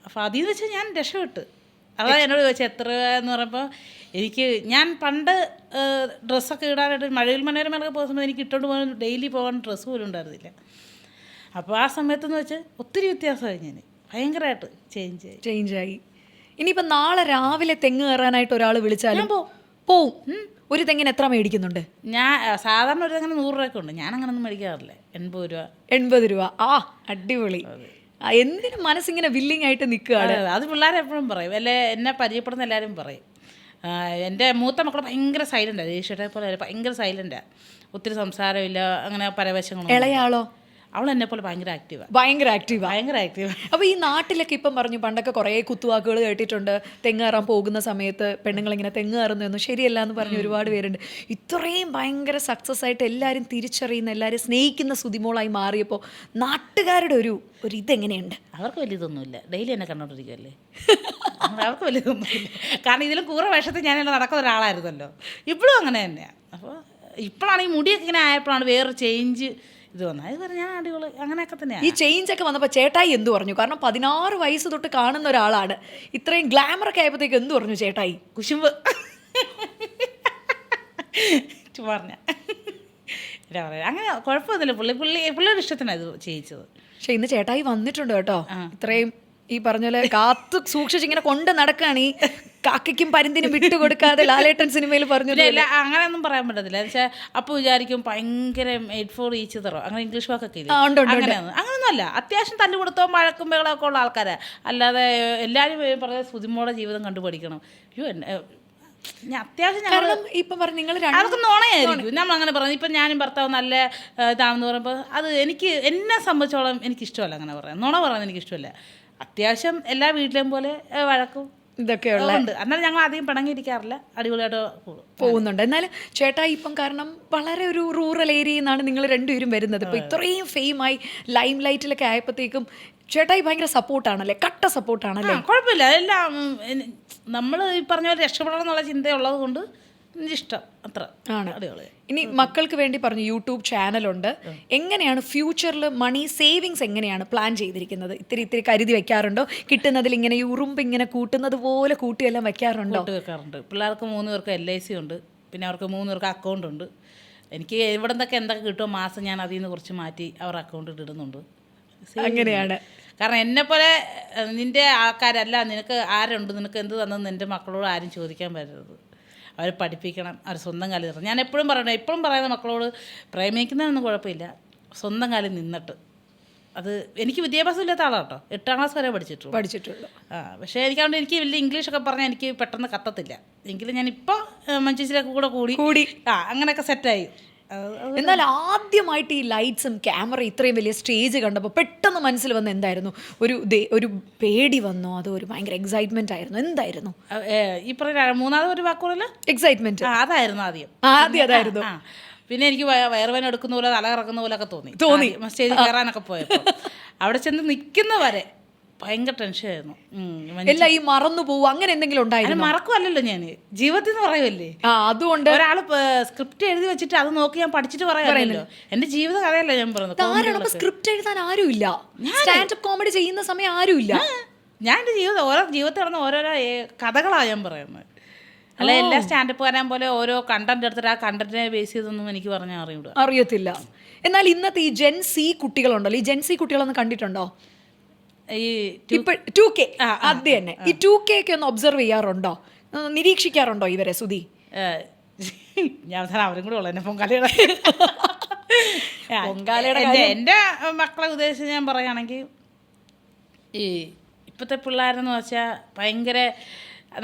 അപ്പോൾ അതിൽ നിന്ന് വെച്ചാൽ ഞാൻ രക്ഷപ്പെട്ടു. അതാ എന്നോട് ചോദിച്ചാൽ എത്ര എന്ന് പറയുമ്പോൾ എനിക്ക് ഞാൻ പണ്ട് ഡ്രസ്സൊക്കെ ഇടാനായിട്ട് മഴവിൽ മനോരമയിലൊക്കെ പോകുമ്പോൾ എനിക്ക് ഇട്ടുകൊണ്ട് പോകാൻ ഡെയിലി പോകാൻ ഡ്രസ്സ് പോലും ഉണ്ടായിരുന്നില്ല. അപ്പോൾ ആ സമയത്തെന്ന് വെച്ചാൽ ഒത്തിരി വ്യത്യാസമായി, ഞാൻ ഭയങ്കരമായിട്ട് ചേഞ്ചായി. ഇനിയിപ്പോൾ നാളെ രാവിലെ തെങ്ങ് കയറാനായിട്ട് ഒരാൾ വിളിച്ചാലും പോവും. ഒരു തെങ്ങിന് എത്ര മേടിക്കുന്നുണ്ട്? ഞാൻ സാധാരണ ഒരു തെങ്ങിന് 100 രൂപയൊക്കെ ഉണ്ട്. ഞാൻ അങ്ങനൊന്നും മേടിക്കാറില്ല. 80 രൂപ. അടിപൊളി. എന്തിനും മനസ്സിങ്ങനെ വില്ലിങ് ആയിട്ട് നിൽക്കുകയാണ്. അത് പിള്ളേരെ എപ്പോഴും പറയും, അല്ലെ എന്നെ പരിചയപ്പെടുന്ന എല്ലാവരും പറയും. എൻ്റെ മൂത്ത മക്കൾ ഭയങ്കര സൈലൻ്റാണ്, ദേഷ്യത്തെ പോലെ ഭയങ്കര സൈലൻ്റാണ്, ഒത്തിരി സംസാരമില്ല, അങ്ങനെ പരവശങ്ങളും. ഇളയാളോ? അവൾ എന്നെ പോലെ ഭയങ്കര ആക്റ്റീവ്. അപ്പോൾ ഈ നാട്ടിലൊക്കെ ഇപ്പം പറഞ്ഞു, പണ്ടൊക്കെ കുറേ കുത്തുവാക്കുകൾ കേട്ടിട്ടുണ്ട്, തെങ്ങ് കയറാൻ പോകുന്ന സമയത്ത് പെണ്ണുങ്ങളിങ്ങനെ തെങ്ങ് കയറുന്നതൊന്നും ശരിയല്ല എന്ന് പറഞ്ഞ് ഒരുപാട് പേരുണ്ട്. ഇത്രയും ഭയങ്കര സക്സസ് ആയിട്ട് എല്ലാവരും തിരിച്ചറിയുന്ന, എല്ലാവരും സ്നേഹിക്കുന്ന സുതിമോളായി മാറിയപ്പോൾ നാട്ടുകാരുടെ ഒരു ഇതെങ്ങനെയുണ്ട്? അവർക്ക് വലിയതൊന്നുമില്ല, ഡെയിലി എന്നെ കണ്ടോണ്ടിരിക്കുമല്ലേ. അവർക്ക് വലിയതൊന്നുമില്ല, കാരണം ഇതിലും കൂറ വേഷത്തിൽ ഞാനെല്ലാം നടക്കുന്ന ഒരാളായിരുന്നല്ലോ. ഇപ്പോഴും അങ്ങനെ തന്നെയാണ്. അപ്പോൾ ഇപ്പോഴാണ് ഈ മുടിയൊക്കെ ഇങ്ങനെ ആയപ്പോഴാണ് വേറൊരു ചേഞ്ച് ഇത് വന്നത്. അത് പറഞ്ഞാൽ അടിപൊളി, അങ്ങനെയൊക്കെ തന്നെയാണ്. ഈ ചേഞ്ച് ഒക്കെ വന്നപ്പോൾ ചേട്ടായി എന്ത് പറഞ്ഞു? കാരണം 16 വയസ്സ് തൊട്ട് കാണുന്ന ഒരാളാണ്, ഇത്രയും ഗ്ലാമറൊക്കെ ആയപ്പോഴത്തേക്ക് എന്ത് പറഞ്ഞു ചേട്ടായി? കുശുമ്പ് പറഞ്ഞ അങ്ങനെ കുഴപ്പമൊന്നുമില്ല. പുള്ളിയുടെ ഇഷ്ടത്തിനാണ് ഇത് ചെയ്യിച്ചത്. പക്ഷെ ഇന്ന് ചേട്ടായി വന്നിട്ടുണ്ട് കേട്ടോ. ഇത്രയും ഈ പറഞ്ഞ പോലെ കാത്തു സൂക്ഷിച്ചിങ്ങനെ കൊണ്ട് നടക്കുകയാണ്. ഈ കാക്കയ്ക്കും പരുന്തിനും വിട്ടുകൊടുക്കാതെ ലാലേട്ടൻ സിനിമയിൽ പറഞ്ഞു. അങ്ങനെയൊന്നും പറയാൻ പറ്റത്തില്ല. എന്നുവെച്ചാൽ അപ്പോൾ വിചാരിക്കും ഭയങ്കര 8-4 ഈച്ച് തറോ, അങ്ങനെ ഇംഗ്ലീഷ് വാക്കൊക്കെ ഇല്ല. അങ്ങനെയൊന്നും അല്ല. അത്യാവശ്യം തല്ലുകൊടുത്തോ മഴക്കും ബഹളമൊക്കെ ഉള്ള ആൾക്കാരാണ്. അല്ലാതെ എല്ലാവരും പറഞ്ഞ സുതിമോടെ ജീവിതം കണ്ടുപഠിക്കണം. അയ്യോ, ഞാൻ അത്യാവശ്യം ഇപ്പം പറഞ്ഞു നിങ്ങൾ അതൊക്കെ നുണയായിരിക്കും. നമ്മൾ അങ്ങനെ പറഞ്ഞു. ഇപ്പം ഞാനും ഭർത്താവ് നല്ല ഇതാണെന്ന് പറയുമ്പോൾ അത് എന്നെ സംബന്ധിച്ചോളം എനിക്കിഷ്ടമല്ല. അങ്ങനെ പറയാം, നുണ പറയാൻ എനിക്കിഷ്ടമല്ല. അത്യാവശ്യം എല്ലാ വീട്ടിലെയും പോലെ വഴക്കും ഇതൊക്കെയുള്ള ഉണ്ട്. എന്നാലും ഞങ്ങൾ അധികം പിണങ്ങിയിരിക്കാറില്ല, അടിപൊളിയായിട്ട് പോകുന്നുണ്ട്. എന്നാൽ ചേട്ടാ ഇപ്പം കാരണം വളരെ ഒരു റൂറൽ ഏരിയയിൽ നിന്നാണ് നിങ്ങൾ രണ്ടുപേരും വരുന്നത്. ഇപ്പോൾ ഇത്രയും ഫെയിമായി ലൈം ലൈറ്റിലൊക്കെ ആയപ്പോഴത്തേക്കും ചേട്ടായി ഭയങ്കര സപ്പോർട്ടാണല്ലേ, കട്ട സപ്പോർട്ടാണല്ലേ? കുഴപ്പമില്ല. എല്ലാം നമ്മൾ ഈ പറഞ്ഞ പോലെ രക്ഷപ്പെടണം എന്നുള്ള ചിന്തയുള്ളത് കൊണ്ട് ഇഷ്ടം അത്ര ആണ്. അടിപൊളി. ഇനി മക്കൾക്ക് വേണ്ടി പറഞ്ഞു യൂട്യൂബ് ചാനലുണ്ട്. എങ്ങനെയാണ് ഫ്യൂച്ചറിൽ മണി സേവിങ്സ് എങ്ങനെയാണ് പ്ലാൻ ചെയ്തിരിക്കുന്നത്? ഇത്തിരി കരുതി വെക്കാറുണ്ടോ? കിട്ടുന്നതിൽ ഇങ്ങനെ ഈ ഉറുമ്പ് ഇങ്ങനെ കൂട്ടുന്നത് പോലെ കൂട്ടിയെല്ലാം വെക്കാറുണ്ടോ? വെക്കാറുണ്ട്. പിള്ളേർക്ക് 3 പേർക്ക് LIC ഉണ്ട്, പിന്നെ അവർക്ക് 3 പേർക്ക് അക്കൗണ്ട് ഉണ്ട്. എനിക്ക് എവിടെ നിന്നൊക്കെ എന്തൊക്കെ കിട്ടുമോ മാസം ഞാൻ അതിൽ നിന്ന് കുറച്ച് മാറ്റി അവർ അക്കൗണ്ടിൽ ഇടുന്നുണ്ട്. അങ്ങനെയാണ്. കാരണം എന്നെപ്പോലെ നിൻ്റെ ആൾക്കാരല്ല, നിനക്ക് ആരുണ്ട്, നിനക്ക് എന്ത് തന്നെന്ന് എൻ്റെ മക്കളോട് ആരും ചോദിക്കാൻ പറ്റരുത്. അവരെ പഠിപ്പിക്കണം, അവർ സ്വന്തം കാലിൽ നിൽക്കണം. ഞാൻ എപ്പോഴും പറയുന്ന മക്കളോട് പ്രേമിക്കുന്നതിനൊന്നും കുഴപ്പമില്ല, സ്വന്തം കാലിൽ നിന്നിട്ട്. അത് എനിക്ക് വിദ്യാഭ്യാസം ഇല്ലാത്ത ആളാണ് കേട്ടോ, 8ാം ക്ലാസ് വരെ പഠിച്ചിട്ടുള്ളൂ. പക്ഷേ എനിക്ക് വലിയ ഇംഗ്ലീഷൊക്കെ പറഞ്ഞാൽ എനിക്ക് പെട്ടെന്ന് കത്തത്തില്ല. എങ്കിലും ഞാനിപ്പോൾ മഞ്ചേശ്വരിയൊക്കെ കൂടി അങ്ങനെയൊക്കെ സെറ്റായി. എന്നാൽ ആദ്യമായിട്ട് ഈ ലൈറ്റ്സും ക്യാമറ ഇത്രയും വലിയ സ്റ്റേജ് കണ്ടപ്പോൾ പെട്ടെന്ന് മനസ്സിൽ വന്ന എന്തായിരുന്നു? ഒരു പേടി വന്നോ അതോ ഒരു ഭയങ്കര എക്സൈറ്റ്മെന്റ് ആയിരുന്നു? എന്തായിരുന്നു ഈ പറഞ്ഞ മൂന്നാമത് ഒരു വാക്കുകളല്ല? എക്സൈറ്റ്മെന്റ്. അതായിരുന്നു ആദ്യം. അതായിരുന്നു. പിന്നെ എനിക്ക് വയറുവേന എടുക്കുന്ന പോലെ തല കറക്കുന്ന പോലൊക്കെ തോന്നി സ്റ്റേജിൽ കയറാനൊക്കെ പോയപ്പോൾ. അവിടെ ചെന്ന് നിൽക്കുന്ന വരെ ഭയങ്കര ടെൻഷനായിരുന്നു. എല്ലാം ഈ മറന്നു പോവും അങ്ങനെ എന്തെങ്കിലും ഉണ്ടായിരുന്നു? മറക്കുമല്ലോ ഞാൻ, ജീവിതത്തിൽ നിന്ന് പറയുമല്ലേ. അതുകൊണ്ട് ഒരാൾ സ്ക്രിപ്റ്റ് എഴുതി വെച്ചിട്ട് അത് നോക്കി ഞാൻ പഠിച്ചിട്ട് പറയാമല്ലോ. എന്റെ ജീവിത കഥയല്ല ഞാൻ പറയുന്നത്. സ്ക്രിപ്റ്റ് എഴുതാൻ ആരുമില്ല, സ്റ്റാൻഡപ്പ് കോമഡി ചെയ്യുന്ന സമയം ആരുമില്ല. ഞാൻ എൻ്റെ ജീവിതത്തിൽ നടന്ന ഓരോരോ കഥകളാണ് ഞാൻ പറയുന്നത്. അല്ല എല്ലാ സ്റ്റാൻഡപ്പുകാരൻ പോലെ ഓരോ കണ്ടന്റ് എടുത്തിട്ട് ആ കണ്ടന്റിനെ ബേസ് ചെയ്തൊന്നും എനിക്ക് പറഞ്ഞാൽ അറിയത്തില്ല. എന്നാൽ ഇന്നത്തെ ഈ ജെൻസി കുട്ടികളുണ്ടല്ലോ, ഈ ജെൻസി കുട്ടികളൊന്നും കണ്ടിട്ടുണ്ടോ? ഈ 2K അത് തന്നെ. ഈ 2K ഒക്കെ ഒന്ന് ഒബ്സർവ് ചെയ്യാറുണ്ടോ, നിരീക്ഷിക്കാറുണ്ടോ ഇവരെ സുധി? ഞാൻ അവരും കൂടെ ഉള്ളു എന്നെ പൊങ്കാലയുടെ എൻ്റെ മക്കളെ ഉദ്ദേശിച്ച് ഞാൻ പറയുകയാണെങ്കിൽ, ഈ ഇപ്പോഴത്തെ പിള്ളേരെന്ന് വെച്ചാൽ ഭയങ്കര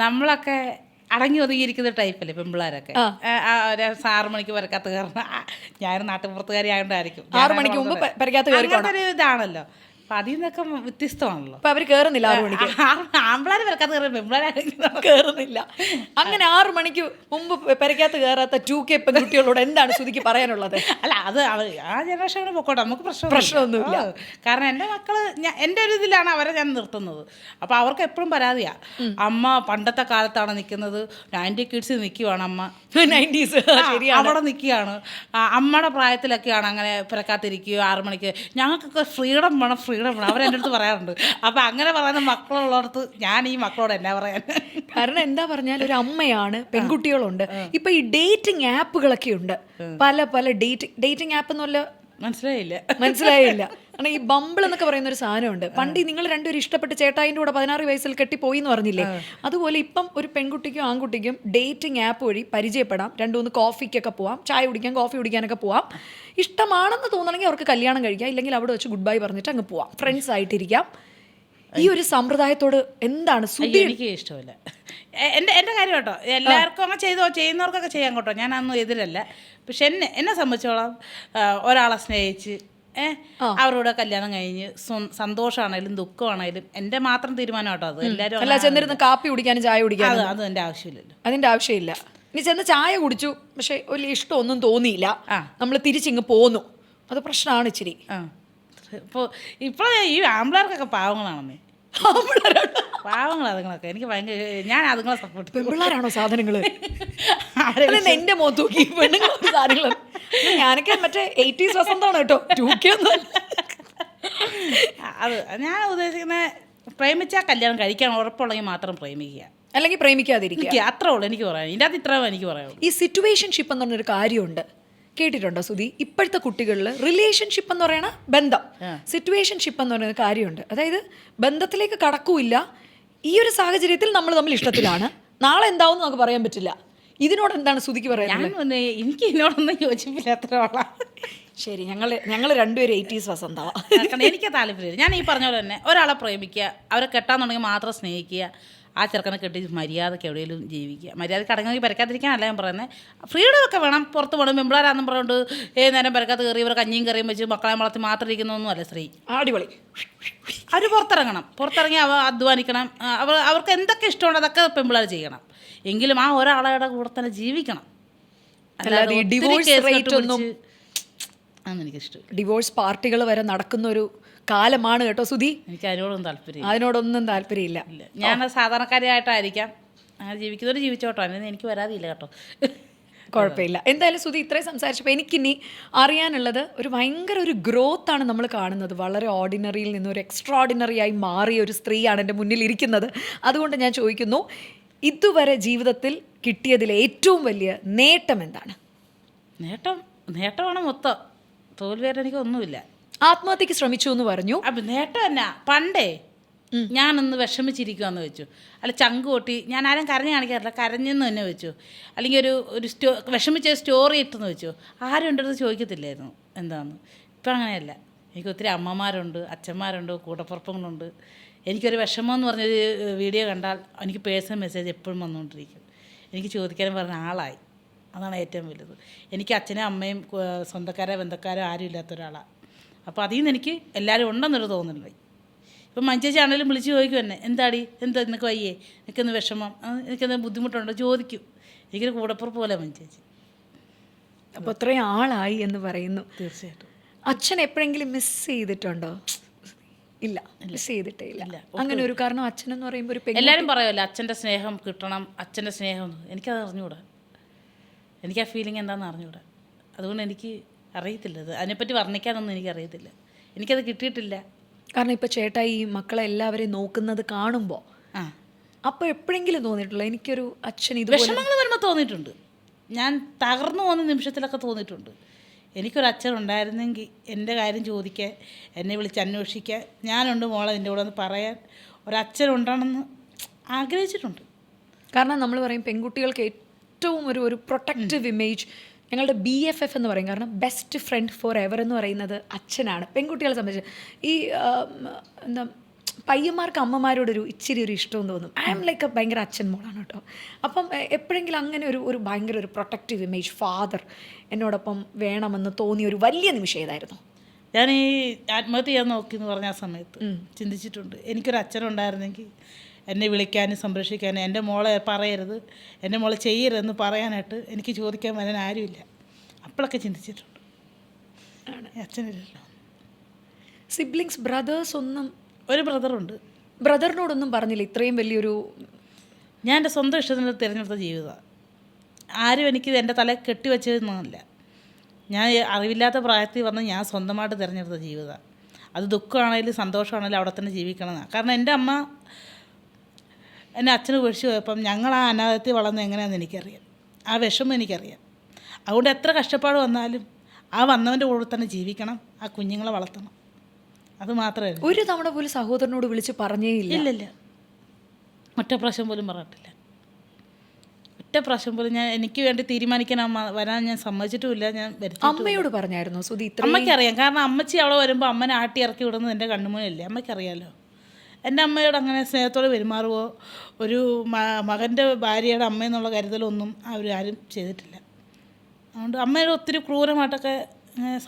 നമ്മളൊക്കെ അടങ്ങി ഒതുങ്ങിയിരിക്കുന്ന ടൈപ്പല്ലേ പെൺപിള്ളേരൊക്കെ. 6 മണിക്ക് പെരക്കകത്ത് കയറണം. ഞാൻ നാട്ടുപുറത്തുകാരി ആയതുകൊണ്ടായിരിക്കും 6 മണിക്ക് മുമ്പ് പെരക്കകത്ത് അങ്ങനത്തെ ഒരു ഇതാണല്ലോ. അപ്പം അതിൽ നിന്നൊക്കെ വ്യത്യസ്തമാണല്ലോ. അപ്പം അവർ കയറുന്നില്ല 6 മണിക്ക്. ആമ്പിളാർ പെരക്കകത്ത് കയറും, പെൺപിള്ളേരെ കയറുന്നില്ല. അങ്ങനെ 6 മണിക്ക് മുമ്പ് പെരക്കകത്ത് കയറാത്ത 2K പെൺകുട്ടികളോട് എന്താണ് സുധിക്ക് പറയാനുള്ളത്? അല്ല അത് ആ ജനറേഷൻ പൊക്കോട്ടെ, നമുക്ക് പ്രശ്നമൊന്നുമില്ല. കാരണം എൻ്റെ മക്കള് എൻ്റെ ഒരു ഇതിലാണ് അവരെ ഞാൻ നിർത്തുന്നത്. അപ്പോൾ അവർക്ക് എപ്പോഴും പരാതിയാണ്, അമ്മ പണ്ടത്തെ കാലത്താണ് നിൽക്കുന്നത്, 90 കിഡ്സ് നിൽക്കുവാണ് അമ്മ, 90s അവിടെ നിൽക്കുകയാണ്, അമ്മയുടെ പ്രായത്തിലൊക്കെയാണ് അങ്ങനെ പെരക്കാത്തിരിക്കുകയോ 6 മണിക്ക്. ഞങ്ങൾക്കൊക്കെ ഫ്രീഡം വേണം, ഫ്രീഡം വേണം. അവരെൻ്റെ അടുത്ത് പറയാറുണ്ട്. അപ്പം അങ്ങനെ പറയുന്ന മക്കളുള്ളിടത്ത് ഞാൻ ഈ മക്കളോട് എന്നാ പറയാൻ? കാരണം എന്താ പറഞ്ഞാൽ ഒരു അമ്മയാണ്, പെൺകുട്ടികളുണ്ട്. ഇപ്പൊ ഈ ഡേറ്റിംഗ് ആപ്പുകളൊക്കെ ഉണ്ട്, പല പല ഡേറ്റിംഗ് ആപ്പ് എന്നല്ല മനസ്സിലായില്ല. കാരണം ഈ ബമ്പിൾ എന്നൊക്കെ പറയുന്ന ഒരു സാധനമുണ്ട്. പണ്ട് നിങ്ങൾ രണ്ടുപേരും ഇഷ്ടപ്പെട്ട് ചേട്ടായിൻ്റെ കൂടെ 16 വയസ്സിൽ കെട്ടിപ്പോയി എന്ന് പറഞ്ഞില്ലേ, അതുപോലെ ഇപ്പം ഒരു പെൺകുട്ടിക്കും ആൺകുട്ടിക്കും ഡേറ്റിംഗ് ആപ്പ് വഴി പരിചയപ്പെടാം, 2-3 കോഫിക്കൊക്കെ പോവാം, ചായ കുടിക്കാൻ കോഫി കുടിക്കാനൊക്കെ പോവാം. ഇഷ്ടമാണെന്ന് തോന്നണമെങ്കിൽ അവർക്ക് കല്യാണം കഴിക്കാം, ഇല്ലെങ്കിൽ അവിടെ വെച്ച് ഗുഡ് ബൈ പറഞ്ഞിട്ട് അങ്ങ് പോവാം, ഫ്രണ്ട്സ് ആയിട്ടിരിക്കാം. ഈ ഒരു സമ്പ്രദായത്തോട് എന്താണ് സുധി? എനിക്ക് ഇഷ്ടമല്ല. എൻ്റെ കാര്യം കേട്ടോ, എല്ലാവർക്കും അങ്ങ് ചെയ്യുന്നവർക്കൊക്കെ ചെയ്യാൻ കേട്ടോ, ഞാനൊന്നും എതിരല്ല. പക്ഷെ എന്നെ സംബന്ധിച്ചോളം ഒരാളെ സ്നേഹിച്ച് അവരോട് കല്യാണം കഴിഞ്ഞ് സന്തോഷമാണേലും ദുഃഖമാണേലും എൻ്റെ മാത്രം തീരുമാനം കേട്ടോ അത്. എല്ലാവരും അല്ല ചെന്നിരുന്ന് കാപ്പി കുടിക്കാനും ചായ കുടിക്കാനും അത് എൻ്റെ ആവശ്യമില്ലല്ലോ. അതിൻ്റെ ആവശ്യമില്ല. ഇനി ചെന്ന് ചായ കുടിച്ചു, പക്ഷെ വലിയ ഇഷ്ടമൊന്നും തോന്നിയില്ല, നമ്മൾ തിരിച്ചിങ്ങ് പോന്നു, അത് പ്രശ്നമാണ് ഇച്ചിരി. ഇപ്പോൾ ഈ ആമ്പിളാർക്കൊക്കെ പാവങ്ങളാണെന്നേ. പാവങ്ങളാ അതുങ്ങളൊക്കെ. എനിക്ക് ഭയങ്കര, ഞാൻ അതുങ്ങളെ സപ്പോർട്ട്. പെൺപിള്ളേരാണോ സാധനങ്ങള്? എന്റെ മുഖത്ത് നോക്കി പെണ്ണുങ്ങളൊക്കെ സാധനങ്ങൾ. ഞാനൊക്കെ മറ്റേ 80s വസന്തമാണ് കേട്ടോ, 2K ഒന്നും. അത് ഞാൻ ഉദ്ദേശിക്കുന്നത് പ്രേമിച്ചാൽ കല്യാണം കഴിക്കാൻ ഉറപ്പുണ്ടെങ്കിൽ മാത്രം പ്രേമിക്കുക, അല്ലെങ്കിൽ പ്രേമിക്കാതിരിക്കുക, അത്രേ ഉള്ളൂ എനിക്ക് പറയാം. ഇതിൻ്റെ അത് ഇത്രയും എനിക്ക് പറയാം. ഈ സിറ്റുവേഷൻഷിപ്പ് എന്ന് പറഞ്ഞൊരു കാര്യമുണ്ട്, കേട്ടിട്ടുണ്ടോ സുധി? ഇപ്പോഴത്തെ കുട്ടികളിൽ റിലേഷൻഷിപ്പ് എന്ന് പറയുന്ന ബന്ധം, സിറ്റുവേഷൻഷിപ്പ് എന്ന് പറയുന്ന കാര്യമുണ്ട്. അതായത് ബന്ധത്തിലേക്ക് കടക്കൂല്ല, ഈ ഒരു സാഹചര്യത്തിൽ നമ്മൾ തമ്മിൽ ഇഷ്ടത്തിലാണ്, നാളെ എന്താവും നമുക്ക് പറയാൻ പറ്റില്ല. ഇതിനോട് എന്താണ് സുധിക്ക് പറയാനുള്ളത്? എനിക്ക് ഇതിനോടൊന്നും യോജിപ്പില്ലാത്ത ഒരാളാണ്. ശരി, ഞങ്ങൾ രണ്ടുപേരും 80s വസന്തവാ. എനിക്ക് താല്പര്യമില്ല. ഞാൻ ഈ പറഞ്ഞ പോലെ തന്നെ ഒരാളെ പ്രേമിക്കുക, അവരെ കെട്ടാന്നുണ്ടെങ്കിൽ മാത്രം സ്നേഹിക്കുക, ആ ചെറുക്കനെ കെട്ടി മര്യാദയ്ക്ക് എവിടെയെങ്കിലും ജീവിക്കുക. മര്യാദയ്ക്ക് അടങ്ങി പരക്കാതിരിക്കാനല്ല ഞാൻ പറയുന്നത്. ഫ്രീഡം ഒക്കെ വേണം. പുറത്ത് പോകണം, പെമ്പിളാരാന്നും പറഞ്ഞുകൊണ്ട് ഏത് നേരം പരക്കാത്ത കയറി ഇവരെ കഞ്ഞിയും കറിയും വെച്ച് മക്കളെ വളർത്തി മാത്രം ഇരിക്കുന്നൊന്നും അല്ല സ്ത്രീ. അടിപൊളി. അവർ പുറത്തിറങ്ങി അധ്വാനിക്കണം. അവർക്ക് എന്തൊക്കെ ഇഷ്ടമുണ്ട് അതൊക്കെ പെമ്പിളാർ ചെയ്യണം. എങ്കിലും ആ ഒരാളുടെ കൂടെ തന്നെ ജീവിക്കണം. അല്ലാതെ ഡിവോഴ്സ് റേറ്റ് ഒന്നും എനിക്കിഷ്ടം. ഡിവോഴ്സ് പാർട്ടികൾ വരെ നടക്കുന്ന ഒരു കാലമാണ് കേട്ടോ സുധി. എനിക്ക് അതിനോടൊന്നും താല്പര്യമില്ല. ഞാൻ സാധാരണക്കാരിയായിട്ടായിരിക്കാം അങ്ങനെ ജീവിക്കുന്നവർ ജീവിച്ചോട്ടോ, അതിന് എനിക്ക് വരാതില്ല കേട്ടോ. കുഴപ്പമില്ല. എന്തായാലും സുധി ഇത്രയും സംസാരിച്ചപ്പോൾ എനിക്കിനി അറിയാനുള്ളത് ഒരു ഭയങ്കര ഒരു ഗ്രോത്താണ് നമ്മൾ കാണുന്നത്. വളരെ ഓർഡിനറിയിൽ നിന്ന് ഒരു എക്സ്ട്രാ ഓർഡിനറി ആയി മാറിയ ഒരു സ്ത്രീയാണ് എൻ്റെ മുന്നിൽ ഇരിക്കുന്നത്. അതുകൊണ്ട് ഞാൻ ചോദിക്കുന്നു, ഇതുവരെ ജീവിതത്തിൽ കിട്ടിയതിൽ ഏറ്റവും വലിയ നേട്ടം എന്താണ്? നേട്ടമാണ് മൊത്തം. തോൽവിയായിട്ട് എനിക്കൊന്നുമില്ല. ആത്മഹത്യക്ക് ശ്രമിച്ചു എന്ന് പറഞ്ഞു. അപ്പം നേട്ടം എന്നാ? പണ്ടേ ഞാനൊന്ന് വിഷമിച്ചിരിക്കുകയെന്ന് വെച്ചു, അല്ല ചങ്ക് പൊട്ടി, ഞാൻ ആരും കരഞ്ഞ് കാണിക്കാറില്ല, കരഞ്ഞെന്ന് തന്നെ വെച്ചു, അല്ലെങ്കിൽ ഒരു വിഷമിച്ച സ്റ്റോറി ഇട്ടെന്ന് വെച്ചു, ആരും എൻ്റെ അടുത്ത് ചോദിക്കത്തില്ലായിരുന്നു എന്താന്ന്. ഇപ്പം അങ്ങനെയല്ല. എനിക്ക് ഒത്തിരി അമ്മമാരുണ്ട്, അച്ഛന്മാരുണ്ട്, കൂടപ്പുറപ്പുകളുണ്ട്. എനിക്കൊരു വിഷമം എന്ന് പറഞ്ഞൊരു വീഡിയോ കണ്ടാൽ എനിക്ക് പേഴ്സണൽ മെസ്സേജ് എപ്പോഴും വന്നുകൊണ്ടിരിക്കും. എനിക്ക് ചോദിക്കാനും പറഞ്ഞ ആളായി. അതാണ് ഏറ്റവും വലുത്. എനിക്ക് അച്ഛനും അമ്മയും സ്വന്തക്കാരോ ബന്ധക്കാരോ ആരും ഇല്ലാത്ത ഒരാളാണ്. അപ്പോൾ അതിൽ നിന്ന് എനിക്ക് എല്ലാവരും ഉണ്ടെന്നൊരു തോന്നുന്നുണ്ടായി. ഇപ്പം മഞ്ചേച്ചി ആണെങ്കിലും വിളിച്ച് ചോദിക്കും എന്നെ, എന്താടി എന്താ നിനക്ക് വയ്യേ, എനിക്കൊന്ന് വിഷമം, എനിക്കെന്താ ബുദ്ധിമുട്ടുണ്ടോ ചോദിക്കും. എനിക്കൊരു കൂടപ്പുറപ്പ് പോലെ മഞ്ചേച്ചി. അപ്പോൾ അത്രയും ആളായി എന്ന് പറയുന്നു. തീർച്ചയായിട്ടും. അച്ഛൻ എപ്പോഴെങ്കിലും മിസ് ചെയ്തിട്ടുണ്ടോ? ഇല്ല, മിസ് ചെയ്തിട്ടേ ഇല്ല. അങ്ങനെ ഒരു കാരണം അച്ഛനെന്ന് പറയുമ്പോൾ ഒരു എല്ലാവരും പറയുമല്ലോ അച്ഛൻ്റെ സ്നേഹം കിട്ടണം, അച്ഛൻ്റെ സ്നേഹം. എനിക്കത് അറിഞ്ഞുകൂടാ. എനിക്ക് ആ ഫീലിംഗ് എന്താണെന്ന് അറിഞ്ഞുകൂടാ. അതുകൊണ്ട് എനിക്ക് അറിയത്തില്ല, അതിനെപ്പറ്റി വർണ്ണിക്കാനൊന്നും എനിക്കറിയത്തില്ല. എനിക്കത് കിട്ടിയിട്ടില്ല. കാരണം ഇപ്പോൾ ചേട്ടാ ഈ മക്കളെ എല്ലാവരെയും നോക്കുന്നത് കാണുമ്പോൾ അപ്പോൾ എപ്പോഴെങ്കിലും തോന്നിയിട്ടുള്ള എനിക്കൊരു അച്ഛൻ ഇത് വിഷമങ്ങൾ വരുമ്പോൾ തോന്നിയിട്ടുണ്ട്. ഞാൻ തകർന്നു പോകുന്ന നിമിഷത്തിലൊക്കെ തോന്നിയിട്ടുണ്ട്. എനിക്കൊരച്ഛൻ ഉണ്ടായിരുന്നെങ്കിൽ എൻ്റെ കാര്യം ചോദിക്കാൻ, എന്നെ വിളിച്ച് അന്വേഷിക്കാൻ, ഞാനുണ്ട് മോളെ എൻ്റെ കൂടെ ഒന്ന് പറയാൻ ഒരച്ഛനുണ്ടാണെന്ന് ആഗ്രഹിച്ചിട്ടുണ്ട്. കാരണം നമ്മൾ പറയും പെൺകുട്ടികൾക്ക് ഏറ്റവും ഒരു പ്രൊട്ടക്റ്റീവ് ഇമേജ് ഞങ്ങളുടെ BFF എന്ന് പറയും. കാരണം ബെസ്റ്റ് ഫ്രണ്ട് ഫോർ എവർ എന്ന് പറയുന്നത് അച്ഛനാണ് പെൺകുട്ടികളെ സംബന്ധിച്ച്. ഈ എന്താ പയ്യന്മാർക്ക് അമ്മമാരോടൊരു ഇച്ചിരി ഒരു ഇഷ്ടം തോന്നും. ഐ ആം ലൈക്ക് ഭയങ്കര അച്ഛൻ മോളാണ് കേട്ടോ. അപ്പം എപ്പോഴെങ്കിലും അങ്ങനെ ഒരു ഭയങ്കര ഒരു പ്രൊട്ടക്റ്റീവ് ഇമേജ് ഫാദർ എന്നോടൊപ്പം വേണമെന്ന് തോന്നിയ ഒരു വലിയ നിമിഷം ഏതായിരുന്നു? ഞാൻ ഈ ആത്മഹത്യ ചെയ്യാൻ നോക്കി എന്ന് പറഞ്ഞ ആ സമയത്ത് ചിന്തിച്ചിട്ടുണ്ട്, എനിക്കൊരു അച്ഛനുണ്ടായിരുന്നെങ്കിൽ എന്നെ വിളിക്കാനും സംരക്ഷിക്കാനും, എൻ്റെ മോളെ പറയരുത്, എൻ്റെ മോളെ ചെയ്യരുതെന്ന് പറയാനായിട്ട് എനിക്ക് ചോദിക്കാൻ വരാൻ ആരുമില്ല. അപ്പോഴൊക്കെ ചിന്തിച്ചിട്ടുണ്ട്. അച്ഛനില്ലല്ലോ. സിബ്ലിങ്സ് ബ്രദേഴ്സ് ഒന്നും? ഒരു ബ്രദറുണ്ട്. ബ്രദറിനോടൊന്നും പറഞ്ഞില്ല ഇത്രയും വലിയൊരു? ഞാൻ എൻ്റെ സ്വന്തം ഇഷ്ടത്തിന് തിരഞ്ഞെടുത്ത ജീവിതമാണ്. ആരും എനിക്ക് എൻ്റെ തല കെട്ടിവെച്ചതെന്നല്ല. ഞാൻ അറിവില്ലാത്ത പ്രായത്തിൽ വന്ന് ഞാൻ സ്വന്തമായിട്ട് തിരഞ്ഞെടുത്ത ജീവിതമാണ്. അത് ദുഃഖമാണെങ്കിലും സന്തോഷമാണെങ്കിലും അവിടെ തന്നെ ജീവിക്കണം എന്നാണ്. കാരണം എൻ്റെ അമ്മ എന്നെ അച്ഛന് ഉപേക്ഷിച്ച് പോയപ്പം ഞങ്ങൾ ആ അനാഥത്തിൽ വളർന്നത് എങ്ങനെയാണെന്ന് എനിക്കറിയാം, ആ വിഷമം എനിക്കറിയാം. അതുകൊണ്ട് എത്ര കഷ്ടപ്പാട് വന്നാലും ആ വന്നവൻ്റെ കൂടെ തന്നെ ജീവിക്കണം, ആ കുഞ്ഞുങ്ങളെ വളർത്തണം, അത് മാത്രമേ. ഒരു തവണ പോലും സഹോദരനോട് വിളിച്ച് പറഞ്ഞേ ഇല്ല? ഇല്ലില്ല, ഒറ്റ പ്രാവശ്യം പോലും പറഞ്ഞിട്ടില്ല. ഒറ്റ പ്രാവശ്യം പോലും എനിക്ക് വേണ്ടി തീരുമാനിക്കാൻ അമ്മ വരാൻ ഞാൻ സമ്മതിച്ചിട്ടുമില്ല. ഞാൻ അമ്മയോട് പറഞ്ഞായിരുന്നു സുധി? അമ്മയ്ക്കറിയാം, കാരണം അമ്മച്ചി അവിടെ വരുമ്പോൾ അമ്മനെ ആട്ടി ഇറക്കി വിടുന്നത് എൻ്റെ കണ്ണുമുന്നിലല്ലേ, അമ്മയ്ക്കറിയാമല്ലോ. എൻ്റെ അമ്മയോട് അങ്ങനെ സ്നേഹത്തോടെ പെരുമാറുകയോ ഒരു മകൻ്റെ ഭാര്യയുടെ അമ്മയെന്നുള്ള കരുതലൊന്നും അവരാരും ചെയ്തിട്ടില്ല. അതുകൊണ്ട് അമ്മയോട് ഒത്തിരി ക്രൂരമായിട്ടൊക്കെ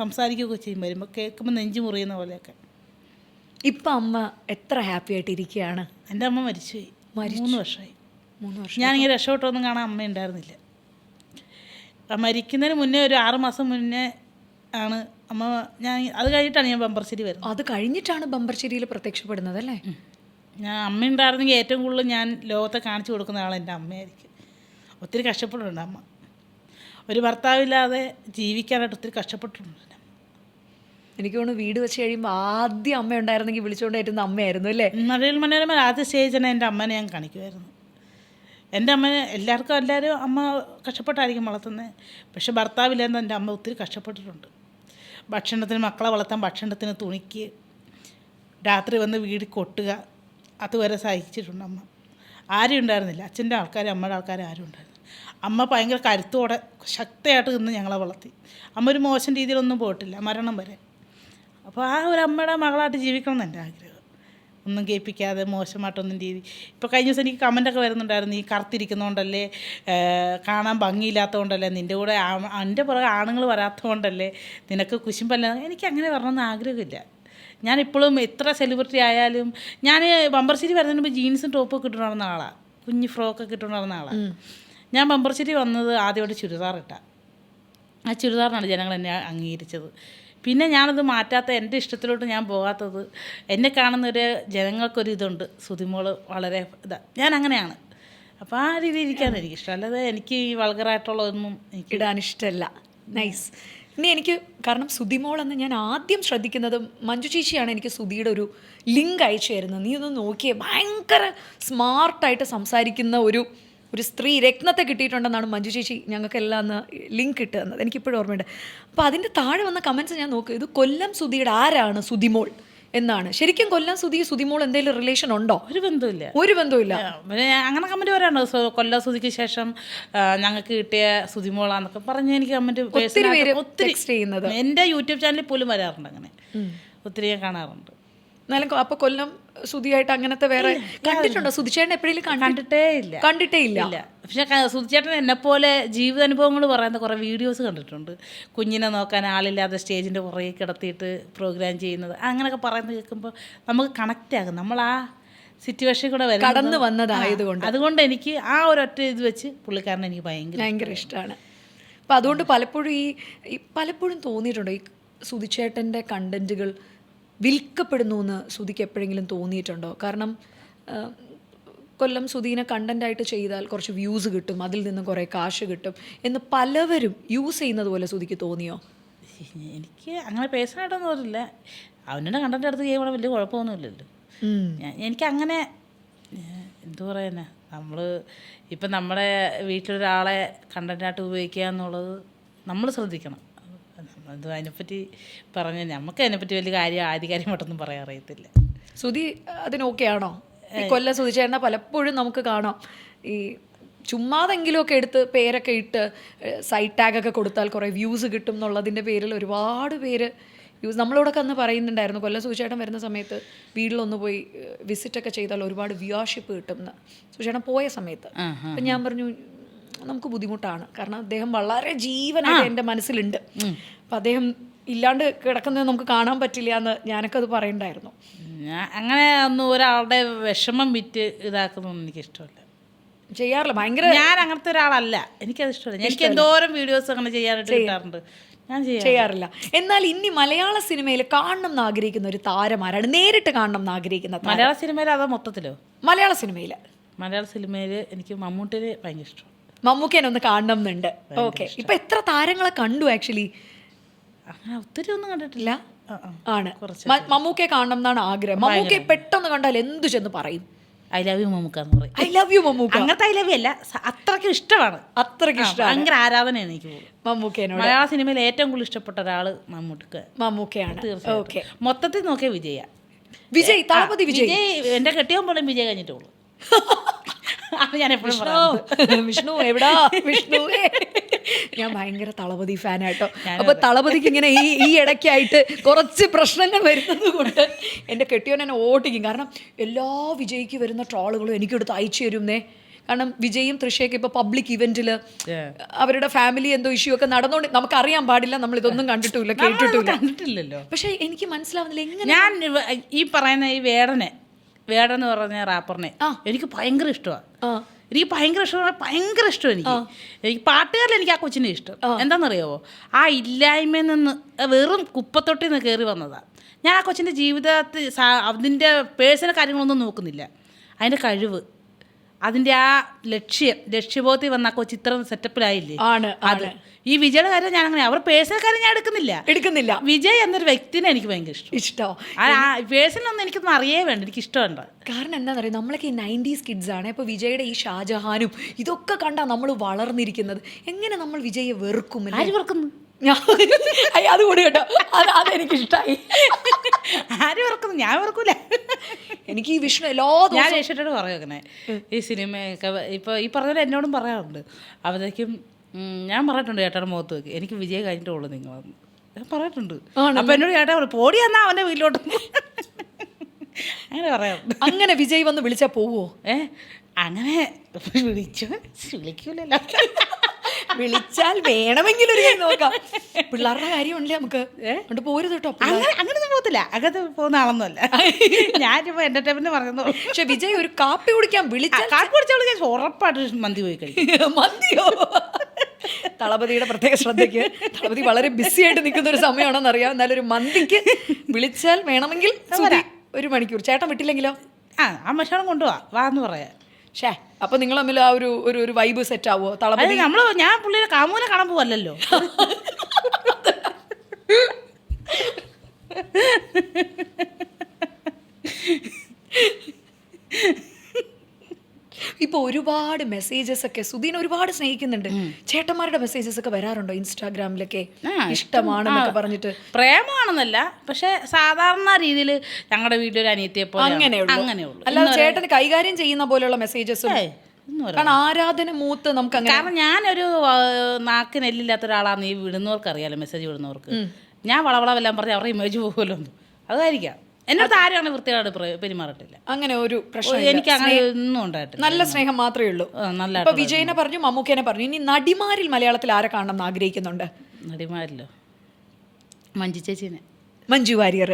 സംസാരിക്കുകയൊക്കെ ചെയ്യും, വരുമ്പോൾ കേൾക്കുമ്പോൾ നെഞ്ചു മുറിയുന്ന പോലെയൊക്കെ. ഇപ്പം അമ്മ എത്ര ഹാപ്പി ആയിട്ട് ഇരിക്കുകയാണ്? എൻ്റെ അമ്മ മരിച്ചുപോയി, 3 വർഷമായി. 3 വർഷം ഞാനിങ്ങനെ രക്ഷപ്പെട്ടൊന്നും കാണാൻ അമ്മ ഉണ്ടായിരുന്നില്ല. മരിക്കുന്നതിന് മുന്നേ ഒരു 6 മാസം മുന്നേ ആണ് അമ്മ, ഞാൻ അത് കഴിഞ്ഞിട്ടാണ് ഞാൻ ബമ്പർശ്ശേരി വരുന്നത്. അത് കഴിഞ്ഞിട്ടാണ് ബമ്പർശ്ശേരിയിൽ പ്രത്യക്ഷപ്പെടുന്നത് അല്ലേ? ഞാൻ അമ്മ ഉണ്ടായിരുന്നെങ്കിൽ ഏറ്റവും കൂടുതൽ ഞാൻ ലോകത്തെ കാണിച്ചു കൊടുക്കുന്ന ആൾ എൻ്റെ അമ്മയായിരിക്കും. ഒത്തിരി കഷ്ടപ്പെട്ടിട്ടുണ്ട് അമ്മ, ഒരു ഭർത്താവില്ലാതെ ജീവിക്കാനായിട്ട് ഒത്തിരി കഷ്ടപ്പെട്ടിട്ടുണ്ട്. എനിക്ക് തോന്നുന്നു വീട് വെച്ച് കഴിയുമ്പോൾ ആദ്യം അമ്മ ഉണ്ടായിരുന്നെങ്കിൽ വിളിച്ചുകൊണ്ടായിരുന്ന അമ്മയായിരുന്നു അല്ലേ? മഴയിൽ മനോരമ ആദ്യ സ്റ്റേജ് തന്നെ എൻ്റെ അമ്മനെ ഞാൻ കാണിക്കുമായിരുന്നു. എൻ്റെ അമ്മനെ എല്ലാവരും അമ്മ കഷ്ടപ്പെട്ടായിരിക്കും വളർത്തുന്നത്, പക്ഷെ ഭർത്താവില്ലാതെ എൻ്റെ അമ്മ ഒത്തിരി കഷ്ടപ്പെട്ടിട്ടുണ്ട്. ഭക്ഷണത്തിന് മക്കളെ വളർത്താൻ, ഭക്ഷണത്തിന് തുണിക്ക്, രാത്രി വന്ന് വീട് കൊട്ടുക, അതുവരെ സഹിച്ചിട്ടുണ്ട് അമ്മ. ആരും ഉണ്ടായിരുന്നില്ല, അച്ഛൻ്റെ ആൾക്കാർ അമ്മയുടെ ആൾക്കാർ ആരും ഉണ്ടായിരുന്നില്ല. അമ്മ ഭയങ്കര കരുത്തോടെ ശക്തിയായിട്ട് നിന്ന് ഞങ്ങളെ വളർത്തി. അമ്മ ഒരു മോശം രീതിയിലൊന്നും പോയിട്ടില്ല, മരണം വരെ. അപ്പോൾ ആ ഒരു അമ്മയുടെ മകളായിട്ട് ജീവിക്കണം എന്ന് എൻ്റെ ആഗ്രഹം, ഒന്നും കേൾപ്പിക്കാതെ മോശമായിട്ടൊന്നും രീതി. ഇപ്പോൾ കഴിഞ്ഞ ദിവസം എനിക്ക് കമൻ്റൊക്കെ വരുന്നുണ്ടായിരുന്നു, ഈ കറുത്തിരിക്കുന്നതുകൊണ്ടല്ലേ, കാണാൻ ഭംഗിയില്ലാത്തതുകൊണ്ടല്ലേ, നിൻ്റെ കൂടെ എൻ്റെ പുറകെ ആണുങ്ങൾ വരാത്തതുകൊണ്ടല്ലേ നിനക്ക് കുശുമ്പല്ല. എനിക്ക് അങ്ങനെ വരണമെന്ന് ആഗ്രഹമില്ല. ഞാനിപ്പോഴും എത്ര സെലിബ്രിറ്റി ആയാലും, ഞാൻ ബമ്പർശ്ശേരി വരുന്നതിന് മുമ്പ് ജീൻസും ടോപ്പൊക്കെ ഇട്ടുകൊണ്ട് നടന്ന ആളാണ്, കുഞ്ഞ് ഫ്രോക്കൊക്കെ ഇട്ടുകൊണ്ട് നടന്ന ആളാണ്. ഞാൻ ബമ്പർശ്ശേരി വന്നത് ആദ്യമായിട്ട് ചുരിദാർ ഇട്ടാണ്. ആ ചുരിദാറിനാണ് ജനങ്ങൾ എന്നെ അംഗീകരിച്ചത്. പിന്നെ ഞാനത് മാറ്റാത്ത, എൻ്റെ ഇഷ്ടത്തിലോട്ട് ഞാൻ പോകാത്തത്, എന്നെ കാണുന്നൊരു ജനങ്ങൾക്കൊരു ഇതുണ്ട്, സുധിമോള് വളരെ ഞാൻ അങ്ങനെയാണ്. അപ്പോൾ ആ രീതിയിൽ ഇരിക്കാൻ എനിക്കിഷ്ടം, അല്ലാതെ എനിക്ക് ഈ വൾഗറായിട്ടുള്ളതൊന്നും എനിക്ക് ഇടാൻ ഇഷ്ടമല്ല. നൈസ്. ഇനി എനിക്ക്, കാരണം സുധിമോളെന്ന് ഞാൻ ആദ്യം ശ്രദ്ധിക്കുന്നത് മഞ്ജു ചേച്ചിയാണ് എനിക്ക് സുധിയുടെ ഒരു ലിങ്ക് അയച്ചു തരുന്നത്. നീ ഒന്ന് നോക്കിയേ, ഭയങ്കര സ്മാർട്ടായിട്ട് സംസാരിക്കുന്ന ഒരു സ്ത്രീ രത്നത്തെ കിട്ടിയിട്ടുണ്ടെന്നാണ് മഞ്ജു ചേച്ചി ഞങ്ങൾക്കെല്ലാം അന്ന് ലിങ്ക് ഇട്ട് തന്നത്, എനിക്കിപ്പോഴും ഓർമ്മയുണ്ട്. അപ്പോൾ അതിൻ്റെ താഴെ വന്ന കമൻറ്റ്സ് ഞാൻ നോക്കുക, ഇത് കൊല്ലം സുധിയുടെ ആരാണ് സുധിമോൾ എന്നാണ്. ശരിക്കും കൊല്ലം സുധിമോൾ എന്തെങ്കിലും റിലേഷൻ ഉണ്ടോ? ഒരു ബന്ധമില്ല, ഒരു ബന്ധമില്ല. അങ്ങനെ കമൻറ്റ് പറയാനുണ്ടോ? കൊല്ലം സുധിക്ക് ശേഷം ഞങ്ങൾക്ക് കിട്ടിയ സുധിമോളാന്നൊക്കെ പറഞ്ഞ് എനിക്ക് കമൻറ്റ് ഒത്തിരി ചെയ്യുന്നത് എൻ്റെ യൂട്യൂബ് ചാനലിൽ പോലും വരാറുണ്ട്. അങ്ങനെ ഒത്തിരി ഞാൻ കാണാറുണ്ട്. എന്നാലും അപ്പോൾ കൊല്ലം സുധിയായിട്ട് അങ്ങനത്തെ വേറെ കണ്ടിട്ടുണ്ടോ? സുധിച്ചേട്ടൻ എപ്പോഴെങ്കിലും കണ്ടിട്ടേ ഇല്ല. പക്ഷെ സുധിച്ചേട്ടൻ എന്നെപ്പോലെ ജീവിതാനുഭവങ്ങൾ പറയുന്ന കുറേ വീഡിയോസ് കണ്ടിട്ടുണ്ട്. കുഞ്ഞിനെ നോക്കാൻ ആളില്ലാതെ സ്റ്റേജിൻ്റെ പുറകെ കിടത്തിയിട്ട് പ്രോഗ്രാം ചെയ്യുന്നത്, അങ്ങനെയൊക്കെ പറയുന്നത് കേൾക്കുമ്പോൾ നമുക്ക് കണക്റ്റ് ആകും. നമ്മൾ ആ സിറ്റുവേഷൻ കൂടെ കടന്നു വന്നതായതുകൊണ്ട്, അതുകൊണ്ട് എനിക്ക് ആ ഒരൊറ്റ ഇത് വെച്ച് പുള്ളിക്കാരനെ എനിക്ക് ഭയങ്കര ഇഷ്ടമാണ്. അപ്പം അതുകൊണ്ട് പലപ്പോഴും തോന്നിയിട്ടുണ്ടോ ഈ സുധിച്ചേട്ടൻ്റെ കണ്ടന്റുകൾ വിൽക്കപ്പെടുന്നു എന്ന് സുധിക്ക് എപ്പോഴെങ്കിലും തോന്നിയിട്ടുണ്ടോ? കാരണം കൊല്ലം സുധീനെ കണ്ടൻ്റായിട്ട് ചെയ്താൽ കുറച്ച് വ്യൂസ് കിട്ടും, അതിൽ നിന്ന് കുറേ കാശ് കിട്ടും എന്ന് പലവരും യൂസ് ചെയ്യുന്നത് പോലെ സുധിക്ക് തോന്നിയോ? എനിക്ക് അങ്ങനെ പേഴ്സണായിട്ടൊന്നും തോന്നില്ല. അവൻ്റെ കണ്ടൻ്റ് എടുത്ത് ചെയ്യുമ്പോൾ വലിയ കുഴപ്പമൊന്നുമില്ലല്ലോ. എനിക്കങ്ങനെ എന്തു പറയാനാ, നമ്മൾ ഇപ്പം നമ്മുടെ വീട്ടിലൊരാളെ കണ്ടൻ്റായിട്ട് ഉപയോഗിക്കുക എന്നുള്ളത് നമ്മൾ ശ്രദ്ധിക്കണം. അതിനെപ്പറ്റി പറഞ്ഞ് നമുക്ക് അതിനെപ്പറ്റി വലിയ ആധികാരികമായിട്ടൊന്നും പറയാൻ അറിയത്തില്ല. സുധി അതിനൊക്കെ ആണോ? കൊല്ലം സുധിച്ചേട്ടനെ പലപ്പോഴും നമുക്ക് കാണാം ഈ ചുമ്മാതെങ്കിലുമൊക്കെ എടുത്ത് പേരൊക്കെ ഇട്ട് സൈഡ് ടാഗൊക്കെ കൊടുത്താൽ കുറേ വ്യൂസ് കിട്ടും എന്നുള്ളതിൻ്റെ പേരിൽ ഒരുപാട് പേര് നമ്മളോടൊക്കെ അന്ന് പറയുന്നുണ്ടായിരുന്നു, കൊല്ലം സുധിച്ചേട്ടൻ വരുന്ന സമയത്ത് വീട്ടിലൊന്ന് പോയി വിസിറ്റൊക്കെ ചെയ്താൽ ഒരുപാട് വ്യൂവർഷിപ്പ് കിട്ടും എന്ന്. സുധിച്ചേട്ടൻ പോയ സമയത്ത് അപ്പം ഞാൻ പറഞ്ഞു നമുക്ക് ബുദ്ധിമുട്ടാണ്, കാരണം അദ്ദേഹം വളരെ ജീവനായിട്ട് എൻ്റെ മനസ്സിലുണ്ട്. അപ്പം അദ്ദേഹം ഇല്ലാണ്ട് കിടക്കുന്നത് നമുക്ക് കാണാൻ പറ്റില്ല എന്ന് ഞാനൊക്കെ അത് പറയണ്ടായിരുന്നു. അങ്ങനെ ഒന്നും ഒരാളുടെ വിഷമം വിറ്റ് ഇതാക്കുന്നൊന്നും എനിക്കിഷ്ടമല്ല, ചെയ്യാറില്ല. ഭയങ്കര ഞാൻ അങ്ങനത്തെ ഒരാളല്ല, എനിക്കത് ഇഷ്ടമല്ല. എനിക്ക് എന്തോരം വീഡിയോസ് അങ്ങനെ ചെയ്യാനായിട്ട് കിട്ടാറുണ്ട്, ഞാൻ ചെയ്യാറില്ല. എന്നാൽ ഇനി മലയാള സിനിമയിൽ കാണണം എന്ന് ആഗ്രഹിക്കുന്ന ഒരു താരമാരാണ്, നേരിട്ട് കാണണം എന്ന് ആഗ്രഹിക്കുന്ന? മലയാള സിനിമയിൽ അതോ മൊത്തത്തിലോ? മലയാള സിനിമയിൽ എനിക്ക് മമ്മൂട്ടിനെ ഭയങ്കര ഇഷ്ടം. മമ്മൂക്കേനെ ഒന്ന് കാണണം എന്നുണ്ട്. ഓക്കെ, ഇപ്പൊ എത്ര താരങ്ങളെ കണ്ടു? ആക്ച്വലി അങ്ങനെ ഒത്തിരി ഒന്നും കണ്ടിട്ടില്ല. ആണ്. മമ്മൂക്കയെ കാണണം എന്നാണ് ആഗ്രഹം. മമ്മൂക്കയെ പെട്ടെന്ന് കണ്ടാൽ എന്തു ചെന്ന് പറയും? ഐ ലവ് യു മമ്മൂക്കാന്ന് പറയും. I love you Mammukka. അങ്ങനത്തെ ഐ ലവ് യു അല്ല, അത്രയ്ക്ക് ഇഷ്ടമാണ്. അത്രയ്ക്ക് ഇഷ്ടമാണ്. ഭയങ്കര ആരാധനയാണ് എനിക്ക് മമ്മൂക്കേനോട്. മലയാള സിനിമയിൽ ഏറ്റവും കൂടുതൽ ഇഷ്ടപ്പെട്ട ഒരാള് മമ്മൂക്കയാണ്. തീർച്ചയായും. മൊത്തത്തിൽ നോക്കിയ വിജയ. വിജയ്, തളപതി വിജയ്. എന്റെ കെട്ടിയവൻ പോലും വിജയ് കഴിഞ്ഞിട്ടുള്ളൂ. അത് ഞാൻ എപ്പോഴും വിഷ്ണു എവിടാ വിഷ്ണുവേ. ഞാൻ ഭയങ്കര തളപതി ഫാനായിട്ടോ. അപ്പൊ തളപതിക്ക് ഇങ്ങനെ ഈ ഇടയ്ക്കായിട്ട് കുറച്ച് പ്രശ്നങ്ങൾ വരുന്നത് കൊണ്ട് എൻ്റെ കെട്ടിയോൻ എന്നെ ഓട്ടിക്കും. കാരണം എല്ലാ വിജയ്ക്ക് വരുന്ന ട്രോളുകളും എനിക്കെടുത്ത് അയച്ചു തരുന്നേ. കാരണം വിജയും തൃശ്ശയൊക്കെ ഇപ്പൊ പബ്ലിക് ഇവന്റിൽ അവരുടെ ഫാമിലി എന്തോ ഇഷ്യൂ ഒക്കെ നടന്നുകൊണ്ട് നമുക്കറിയാൻ പാടില്ല, നമ്മൾ ഇതൊന്നും കണ്ടിട്ടില്ല കണ്ടിട്ടില്ലല്ലോ. പക്ഷെ എനിക്ക് മനസ്സിലാവുന്നില്ല എങ്ങനെ. ഞാൻ ഈ പറയുന്ന ഈ വേടെന്ന് പറഞ്ഞ റാപ്പറിനെ എനിക്ക് ഭയങ്കര ഇഷ്ടമാണ്. എനിക്ക് ഭയങ്കര ഇഷ്ടമാണ്, ഭയങ്കര ഇഷ്ടം. എനിക്ക് പാട്ടുകാരിൽ എനിക്ക് ആ കൊച്ചിനെ ഇഷ്ടം. എന്താണെന്നറിയാവോ, ആ ഇല്ലായ്മയിൽ നിന്ന് വെറും കുപ്പത്തൊട്ടിൽ നിന്ന് കയറി വന്നതാണ്. ഞാൻ ആ കൊച്ചിൻ്റെ ജീവിതത്തിൽ അതിൻ്റെ പേഴ്സണൽ കാര്യങ്ങളൊന്നും നോക്കുന്നില്ല. അതിൻ്റെ കഴിവ്, അതിൻ്റെ ആ ലക്ഷ്യബോധത്തിൽ വന്ന ആ കൊച്ചി ഇത്ര സെറ്റപ്പിലായില്ലേ. അത് ഈ വിജയുടെ കാര്യം ഞാൻ അങ്ങനെ, അവർ പേഴ്സണൽ കാര്യം ഞാൻ എടുക്കുന്നില്ല. വിജയ് എന്നൊരു വ്യക്തിനെ എനിക്ക് ഭയങ്കര ഇഷ്ടം. പേഴ്സണലൊന്നും എനിക്കൊന്നും അറിയേ വേണ്ട, എനിക്ക് ഇഷ്ടമുണ്ട്. കാരണം എന്താണെന്ന് അറിയാം, നമ്മളൊക്കെ ഈ 90s കിഡ്സ് ആണ്. ഇപ്പോൾ വിജയുടെ ഈ ഷാജഹാനും ഇതൊക്കെ കണ്ടാൽ നമ്മൾ വളർന്നിരിക്കുന്നത്. എങ്ങനെ നമ്മൾ വിജയെ വെറുക്കും? ആര് വെറുക്കുന്നു? അതുകൂടി കേട്ടോ, അതെനിക്കിഷ്ടമായി. ആര് വെറുക്കുന്നു? ഞാൻ വെറുക്കൂല. എനിക്ക് ഈ വിഷ്ണു ഞാൻ രക്ഷിട്ടോട് പറയുന്നേ, ഈ സിനിമയൊക്കെ ഇപ്പോൾ ഈ പറഞ്ഞാൽ എന്നോടും പറയാറുണ്ട്. അപ്പോഴത്തേക്കും ഞാൻ പറഞ്ഞിട്ടുണ്ട് ചേട്ടായുടെ മുഖത്ത് നോക്കി, എനിക്ക് വിജയ് കഴിഞ്ഞിട്ടുള്ളൂ നിങ്ങളെന്ന് ഞാൻ പറഞ്ഞിട്ടുണ്ട്. അപ്പം എന്നോട് ചേട്ടാ പോടി എന്നാ അവൻ്റെ വീട്ടിലോട്ട് അങ്ങനെ പറയാറുണ്ട്. അങ്ങനെ വിജയ് വന്ന് വിളിച്ചാൽ പോവോ? അങ്ങനെ വിളിക്കൂലല്ലോ. വിളിച്ചാൽ വേണമെങ്കിൽ ഒരു നോക്കാം. പിള്ളേരുടെ കാര്യമുണ്ടല്ലേ നമുക്ക് പോരുത് കേട്ടോ. അങ്ങനെ പോകത്തില്ല, അങ്ങനത്തെ പോകുന്ന ആളൊന്നുമല്ല. ഞാനിപ്പോ എന്റർടൈൻമെന്റ് പറഞ്ഞു. പക്ഷെ വിജയ് ഒരു കാപ്പി കുടിക്കാൻ വിളിച്ചാൽ, കാപ്പി കുടിച്ചാൽ ഉറപ്പായിട്ട് മന്തി പോയി കഴിക്കും. മന്തിയോ? തളപതിയുടെ പ്രത്യേക ശ്രദ്ധയ്ക്ക്, തളപതി വളരെ ബിസി ആയിട്ട് നിൽക്കുന്ന ഒരു സമയമാണെന്ന് അറിയാം. എന്നാലും ഒരു മന്തിക്ക് വിളിച്ചാൽ വേണമെങ്കിൽ 1 മണിക്കൂർ. ചേട്ടൻ വിട്ടില്ലെങ്കിലോ? ആ ഭക്ഷണം കൊണ്ടുപോവാ വാന്ന് പറയാ. ഷേ, അപ്പൊ നിങ്ങൾ തമ്മിൽ ആ ഒരു വൈബ് സെറ്റ് ആവോ? തളപതി ഞാൻ പുള്ളിയുടെ കാമൂനെ കാണാൻ പോവല്ലോ. ഇപ്പൊ ഒരുപാട് മെസ്സേജസ് ഒക്കെ സുധീനെ ഒരുപാട് സ്നേഹിക്കുന്നുണ്ട്. ചേട്ടന്മാരുടെ മെസ്സേജസ് ഒക്കെ വരാറുണ്ടോ ഇൻസ്റ്റാഗ്രാമിലൊക്കെ? ഇഷ്ടമാണെന്നൊക്കെ പറഞ്ഞിട്ട്. പ്രേമമാണെന്നല്ല, പക്ഷെ സാധാരണ രീതിയിൽ ഞങ്ങളുടെ വീട്ടിലൊരു അനിയത്തിയെ പോലെ അങ്ങനെയുള്ളൂ. അല്ലാതെ ചേട്ടന് കൈകാര്യം ചെയ്യുന്ന പോലെയുള്ള മെസ്സേജസും. കാരണം ആരാധന മൂത്ത് നമുക്ക് അങ്ങനെ. കാരണം ഞാനൊരു നാക്കിനെല്ലില്ലാത്ത ഒരാളാണ്. ഈ വിടുന്നവർക്ക് അറിയാലോ, മെസ്സേജ് വിടുന്നവർക്ക്. ഞാൻ വളവളവെല്ലാം പറഞ്ഞ് അവരുടെ ഇമേജ് പോകുമല്ലോ, അതായിരിക്കാം. എന്നോട് ആരാണ് വൃത്തിയോട് പെരുമാറിട്ടില്ല. അങ്ങനെ ഒരു പ്രശ്നം എനിക്ക് അങ്ങനെ ഒന്നും ഉണ്ടായിട്ടില്ല. നല്ല സ്നേഹം മാത്രമേ ഉള്ളൂ. നല്ല. ഇപ്പൊ വിജയനെ പറഞ്ഞു, മമ്മൂക്കേനെ പറഞ്ഞു. ഇനി നടിമാരിൽ മലയാളത്തിൽ ആരെ കാണണം ആഗ്രഹിക്കുന്നുണ്ട്? നടിമാരിലോ? മഞ്ജു ചേച്ചീനെ. മഞ്ജു വാര്യർ.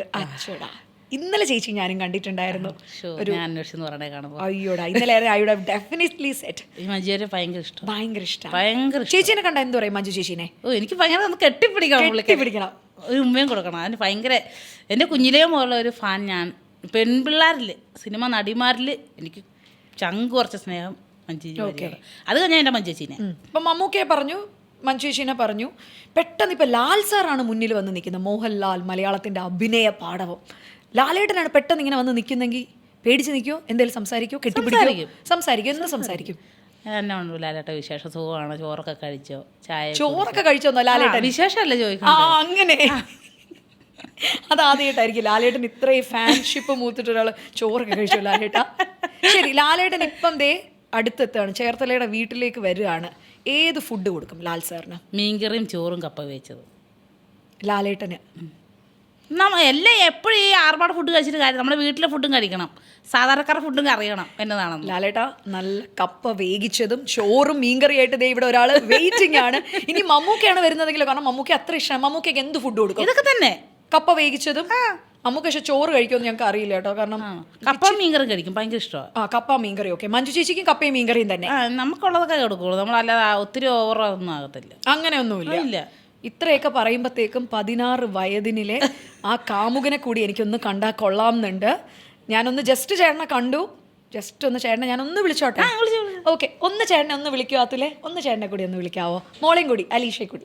ഇന്നലെ ചേച്ചി ഞാനും കണ്ടിട്ടുണ്ടായിരുന്നു. അയ്യോടാ, ഇന്നലെ ഡെഫിനറ്റ്ലി സെറ്റ്. മഞ്ജുവിനെ ഭയങ്കര ഇഷ്ടം. ചേച്ചീനെ കണ്ട എന്ത് പറയും മഞ്ജു ചേച്ചീനെ? എനിക്ക് ഭയങ്കര കെട്ടിപ്പിടിക്കണം, ഒരു ഉമ്മയും കൊടുക്കണം. അതിന് ഭയങ്കര എൻ്റെ കുഞ്ഞിലേ മുതലുള്ള ഒരു ഫാൻ ഞാൻ. പെൺപിള്ളേരിൽ, സിനിമ നടിമാരിൽ എനിക്ക് ചങ്ക് കുറച്ച സ്നേഹം മഞ്ജു. അത് കഴിഞ്ഞാൽ എൻ്റെ മഞ്ജു ചേച്ചീനെ. ഇപ്പം മമ്മൂക്കയെ പറഞ്ഞു, മഞ്ജു ചേച്ചീനെ പറഞ്ഞു. പെട്ടെന്ന് ഇപ്പം ലാൽ സാറാണ് മുന്നിൽ വന്ന് നിൽക്കുന്നത്. മോഹൻലാൽ, മലയാളത്തിൻ്റെ അഭിനയ പാടവം. ലാലേട്ടനാണ് പെട്ടെന്ന് ഇങ്ങനെ വന്ന് നിൽക്കുന്നെങ്കിൽ പേടിച്ച് നിൽക്കുമോ? എന്തെങ്കിലും സംസാരിക്കുമോ? കെട്ടിപ്പിടിക്കും? സംസാരിക്കും. എന്ത് സംസാരിക്കും? എന്നാ ഉണ്ടോ ലാലേട്ട വിശേഷം? സുഖമാണോ? ചോറൊക്കെ കഴിച്ചോ? ചോറൊക്കെ കഴിച്ചോന്നോ ലാലേട്ടൻ? വിശേഷമല്ലേ ചോദിക്കുന്നത്? അങ്ങനെ അതാദ്യമായിട്ടായിരിക്കും ലാലേട്ടൻ ഇത്രയും ഫാൻഷിപ്പ് മൂത്തിട്ട് ഒരാൾ ചോറൊക്കെ കഴിച്ചോ ലാലേട്ട? ശരി, ലാലേട്ടൻ ഇപ്പം ദേ അടുത്തെത്താണ്, ചേർത്തലയുടെ വീട്ടിലേക്ക് വരികയാണ്. ഏത് ഫുഡ് കൊടുക്കും ലാൽ സാറിന്? മീൻകറിയും ചോറും കപ്പ വേവിച്ചത്. ലാലേട്ടന് എല്ലാം എപ്പോഴും ഈ ആർഭാട് ഫുഡ് കഴിച്ചിട്ട് കാര്യം, നമ്മുടെ വീട്ടിലെ ഫുഡും കഴിക്കണം, സാധാരണക്കാരുടെ ഫുഡും അറിയണം എന്നതാണെന്ന്. ലാലേട്ടാ, നല്ല കപ്പ വേവിച്ചതും ചോറും മീൻകറിയായിട്ട് ദേ ഇവിടെ ഒരാൾ വെയിറ്റിംഗ് ആണ്. ഇനി മമ്മൂക്കയാണ് വരുന്നതെങ്കിലോ? കാരണം മമ്മൂക്ക അത്ര ഇഷ്ടമാണ്. മമ്മൂക്കയ്ക്ക് എന്ത് ഫുഡ് കൊടുക്കും? ഇതൊക്കെ തന്നെ, കപ്പ വേവിച്ചതും. മമ്മൂക്ക പക്ഷെ ചോറ് കഴിക്കുമെന്ന് ഞങ്ങൾക്ക് അറിയില്ല കേട്ടോ. കാരണം കപ്പ മീൻകറി കഴിക്കും, ഭയങ്കര ഇഷ്ടമാണ്. കപ്പ മീൻകറി. ഓക്കെ, മഞ്ജു ചേച്ചിക്കും കപ്പയും മീൻകറിയും തന്നെ. നമുക്കുള്ളതൊക്കെ കൊടുക്കുള്ളൂ, നമ്മളല്ലാതെ ഒത്തിരി ഓവറൊന്നും ആകത്തില്ല. അങ്ങനെയൊന്നുമില്ല. ഇത്രയൊക്കെ പറയുമ്പോഴത്തേക്കും 16 വയതിനിലെ ആ കാമുകനെ കൂടി എനിക്കൊന്ന് കണ്ടാൽ കൊള്ളാമെന്നുണ്ട്. ഞാനൊന്ന് ജസ്റ്റ് ചേട്ടനെ കണ്ടു, ജസ്റ്റ് ഒന്ന് ചേട്ടനെ ഞാനൊന്ന് വിളിച്ചോട്ടെ? ഓക്കെ, ഒന്ന് ചേട്ടനെ ഒന്ന് വിളിക്കുവാത്തില്ലേ? ഒന്ന് ചേട്ടനെ കൂടി ഒന്ന് വിളിക്കാവോ? മോളെയും കൂടി, അലീഷയെ കൂടി.